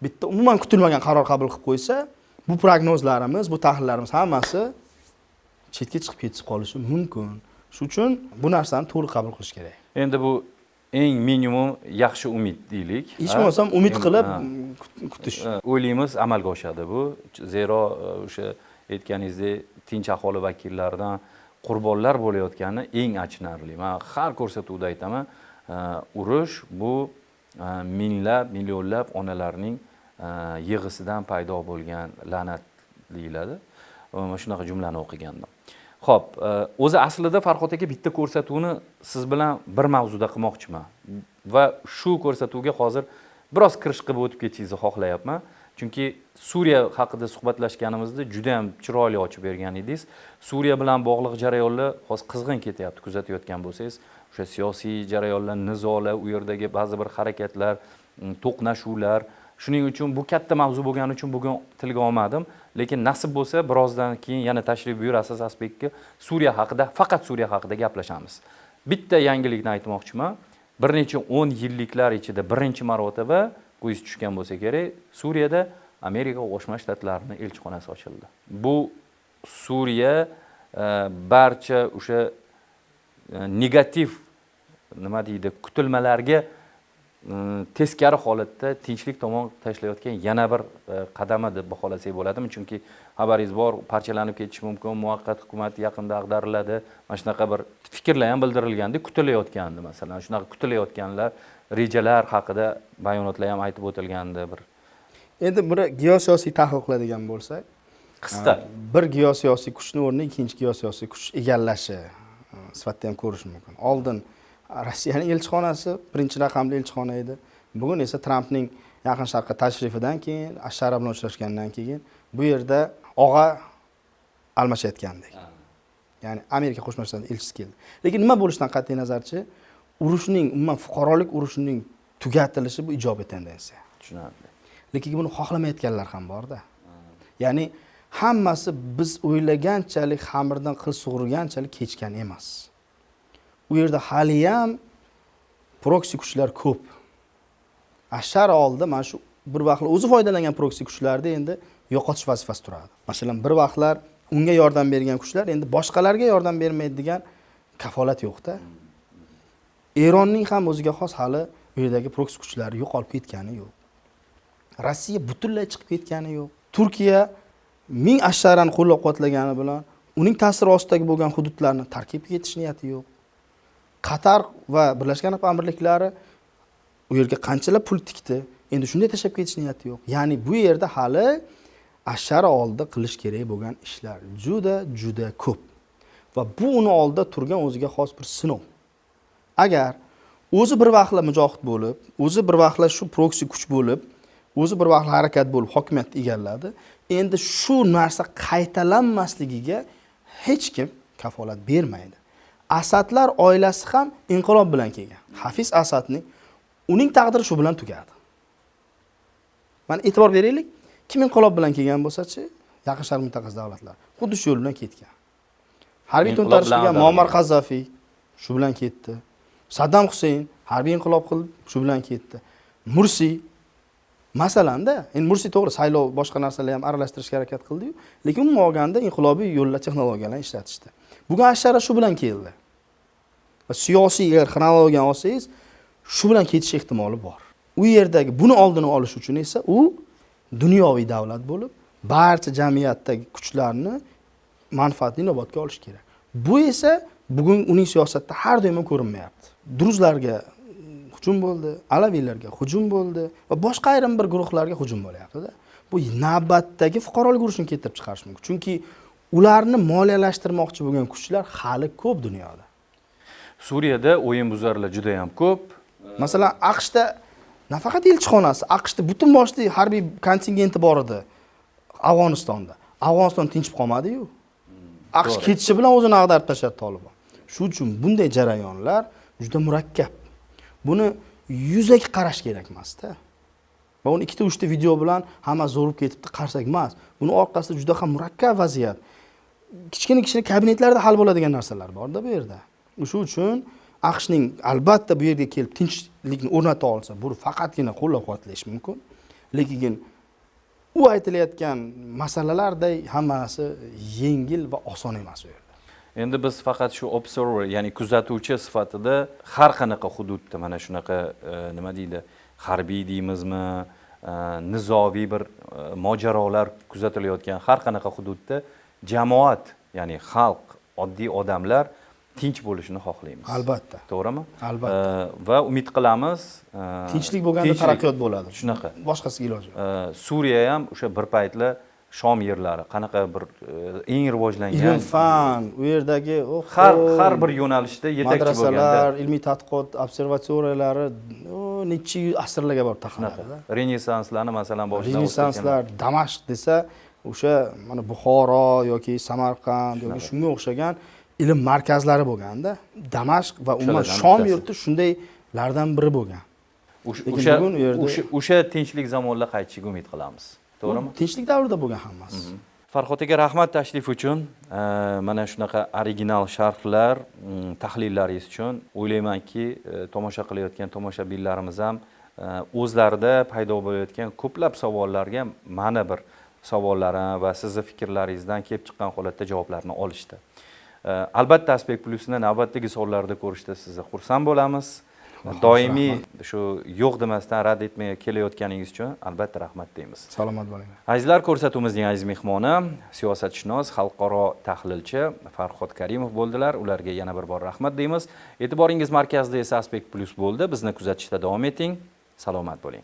S2: bitta umuman kutilmagan qaror qabul qilib qo'ysa, bu prognozlarimiz, bu tahlillarimiz hammasi chetga chiqib ketib qolishi mumkin. Shuning uchun bu narsani to'g'ri qabul qilish kerak.
S1: Endi bu eng minimum yaxshi umid deylik.
S2: Hech bo'lmasa umid qilib kutish.
S1: O'ylaymiz amalga oshadi bu. Zero o'sha aytganingizdek tinch aholi vakillaridan qurbonlar bo'layotgani eng achinarli. Men har ko'rsatuvda aytaman, urush bu minglab, millionlab onalarning yig'isidan paydo bo'lgan la'nat deyiladi. Mana shunaqa jumlani o'qigandim. Xo'p, o'zi aslida Farhod aka bitta ko'rsatuvni siz bilan bir mavzuda qilmoqchiman va shu ko'rsatuvga hozir biroz kirish qilib o'tib ketishingizni xohlayapman. Chunki Suriya haqida suhbatlashganimizda juda ham chiroyli ochib bergan edingiz. Suriya bilan bog'liq jarayonlar hozir qizg'in ketyapti, kuzatayotgan bo'lsangiz, o'sha siyosiy jarayonlar, nizolar, u yerdagi ba'zi bir harakatlar, to'qnashuvlar. Shuning uchun bu katta mavzu bo'lgani uchun bugun tilga olmadim, lekin nasib bo'lsa birozdan keyin yana tashrif buyurasiz aspektga Suriya haqida, faqat Suriya haqida gaplashamiz. Bitta yangilikni aytmoqchiman. Bir necha 10 yilliklar ichida birinchi marotaba ko'zingiz tushgan bo'lsa kerak, Suriyada Amerika Qo'shma Shtatlarining elchixonasi ochildi. Bu Suriya barcha o'sha negativ nima deydi, kutilmalarga teskari holatda tinchlik tomon tashlayotgan yana bir qadami deb baholasak bo'ladimi? Chunki xabaringiz bor, parchalanib ketishi mumkin, muvaqqat hukumat yaqinda ag'dariladi. Mana shunaqa bir fikrlar ham bildirilgandi, kutilayotgandi masalan. Shunaqa kutilayotganlar, rejalar haqida bayonotlar ham aytib o'tilgandi bir.
S2: Endi bir geosiyosiy tahlil qiladigan bo'lsak,
S1: Qisqa.
S2: Bir geosiyosiy kuchni o'rnini ikkinchi geosiyosiy kuch egallashi sifatida ham ko'rish mumkin. Oldin Rossiyaning elchixonasi birinchi raqamli elchixona edi. Bugun esa Trampning Yaqin Sharqqa tashrifidan keyin, Ashara bilan uchrashgandan keyin bu yerda og'a almashayotgandek. Ya'ni Amerika Qo'shma Shtatlari elchisi keldi. Lekin nima bo'lishidan qat'iy nazarchi, urushning, umuman fuqarolik urushining tugatilishi bu ijobiy tendensiya.
S1: Tushunarli.
S2: Lekin buni xohlamayotganlar ham bor-da. Ya'ni hammasi biz o'ylaganchalik xamirdan qil sug'urganchalik kechgan emas. U yerda hali ham proksi kuchlar ko'p. Ashar oldi mana shu bir vaqtlar o'zi foydalangan proksi kuchlarni endi yo'qotish vazifasi turadi. Masalan, bir vaqtlar unga yordam bergan kuchlar endi boshqalarga yordam bermaydigan kafolat yo'q-da. Eronning ham o'ziga xos hali u yerdagi proksi kuchlari yo'qolib ketgani yo'q. Rossiya butunlay chiqib ketgani yo'q. Turkiya 1000 Asharani qo'llab-quvvatlagani bilan uning ta'siri ostidagi bo'lgan hududlarni tark etib ketish niyati yo'q. Qatar va Birlashgan Arab Amirliklari u yerga qanchalar pul tikdi, endi shunday tashab ketish niyati yo'q. Ya'ni bu yerda hali Ashara oldi qilish kerak bo'lgan ishlar juda ko'p. Va bu uni oldida turgan o'ziga xos bir sinov. Agar o'zi bir vaqtlar mujohid bo'lib, o'zi bir vaqtlar shu proksi kuch bo'lib, o'zi bir vaqtlar harakat bo'lib hokimiyatni egalladi, endi shu narsa qaytalanmasligiga hech kim kafolat bermaydi. Asadlar oilasi ham inqilob bilan kelgan. Hafiz Asadning uning taqdiri shu bilan tugadi. Mana e'tibor beraylik, kim inqilob bilan kelgan bo'lsa-chi, Yaqin Sharq mintaqasi davlatlar xuddi shu yo'l bilan ketgan. Harbiy
S1: Inqilob
S2: to'ntarish
S1: bilan
S2: qilgan
S1: ag'darilgan.
S2: Muammar Qazzafiy shu bilan ketdi. Saddam Husayn harbiy inqilob qilib shu bilan ketdi. Mursi masalanda, endi Mursi to'g'ri saylov boshqa narsalar ham aralashtirishga harakat qildi-yu, lekin umuman olganda inqilobiy yo'llar texnologiyalarni ishlatishdi. Bugun Ashara shu bilan keldi. Va siyosiy agar xronologiyani olsangiz, shu bilan ketish ehtimoli bor. U yerdagi buni oldini olish uchun esa u dunyoviy davlat bo'lib, barcha jamiyatdagi kuchlarni manfaatli inobatga olish kerak. Bu esa bugun uning siyosatda har doim ko'rinmayapti. Druzlarga hujum bo'ldi, alaviylarga hujum bo'ldi va boshqa ayrim bir guruhlarga hujum bo'lyapti-da. Bu navbatdagi fuqarolik urushini keltirib chiqarish mumkin. Chunki ularni moliyalashtirmoqchi bo'lgan kuchlar hali ko'p dunyoda.
S1: Suriyada o'yinbuzarlar juda ham ko'p.
S2: Masalan, AQShda nafaqat elchixonasi, AQShda butun boshli harbiy kontingenti bor edi Afg'onistonda. Afg'oniston tinchib qolmadi-yu. AQSh ketishi bilan o'zini ag'darib tashladi Tolibon. Shuning uchun bunday jarayonlar juda murakkab. Buni yuzaga qarash kerak emas-da. Va uni 2-3 ta video bilan hamma zo'rib ketibdi, qarasak emas. Buni orqasida juda ham murakkab vaziyat. Kichkina kabinetlarda hal bo'ladigan narsalar bor-da bu yerda. Shuning uchun AQShning albatta bu yerga kelib tinchlikni o'rnata olsa, bu faqatgina qo'llab-quvvatlash mumkin. Lekin u aytilayotgan masalalarday hammasi yengil va oson emas u yerda.
S1: Endi biz faqat shu observer, ya'ni kuzatuvchi sifatida har qanaqa hududda mana shunaqa nima deydi, harbiy deymizmi, nizoviy bir mojarolar kuzatilayotgan har qanaqa hududda jamoat, ya'ni xalq, oddiy odamlar tinch bo'lishini xohlaymiz.
S2: Albatta.
S1: To'g'rimi?
S2: Albatta.
S1: Va umid qilamiz,
S2: Tinchlik bo'lganda taraqqiyot bo'ladi.
S1: Shunaqa.
S2: Boshqasiga iloji yo'q.
S1: Suriya ham o'sha bir paytlar Shom yerlari qanaqa bir eng rivojlangan
S2: Ilm-fan, u yerdagi
S1: har bir yo'nalishda yetakchi bo'lganda
S2: madrasalar, ilmiy tadqiqot observatoriyalari necha asrlarga borib taqaladi.
S1: Renesanslarni masalan boshidan
S2: Renesanslar, Damashq desa, o'sha mana Buxoro yoki Samarqand yoki shunga o'xshagan ilm markazlari bo'lganda, Damashq va umuman Shom yurti shundaylardan biri bo'lgan.
S1: O'sha tinchlik zamonlar qaytishiga umid qilamiz. To'g'rimi?
S2: Tinchlik davrida bo'lgan hammasi.
S1: Farhod aka, rahmat taklif uchun. Mana shunaqa original sharhlar, tahlillaringiz uchun. O'ylaymanki, tomosha qilayotgan tomoshabinlarimiz ham o'zlarida paydo bo'layotgan ko'plab savollarga mana bir savollarim va sizning fikrlaringizdan kelib chiqqan holatda javoblarni olishdi. Albatta Aspekt Plusni navbatdagi sonlarda ko'rishda sizni xursand bo'lamiz. Doimiy shu yo'q demasdan rad etmay kelayotganingiz uchun albatta rahmat deymiz.
S2: Salomat bo'linglar.
S1: Azizlar, ko'rsatuvimizning aziz mehmoni siyosatshunos, xalqaro tahlilchi Farhod Karimov bo'ldilar. Ularga yana bir bor rahmat deymiz. E'tiboringiz markazida esa Aspekt Plus bo'ldi. Bizni kuzatishda davom eting. Salomat bo'ling.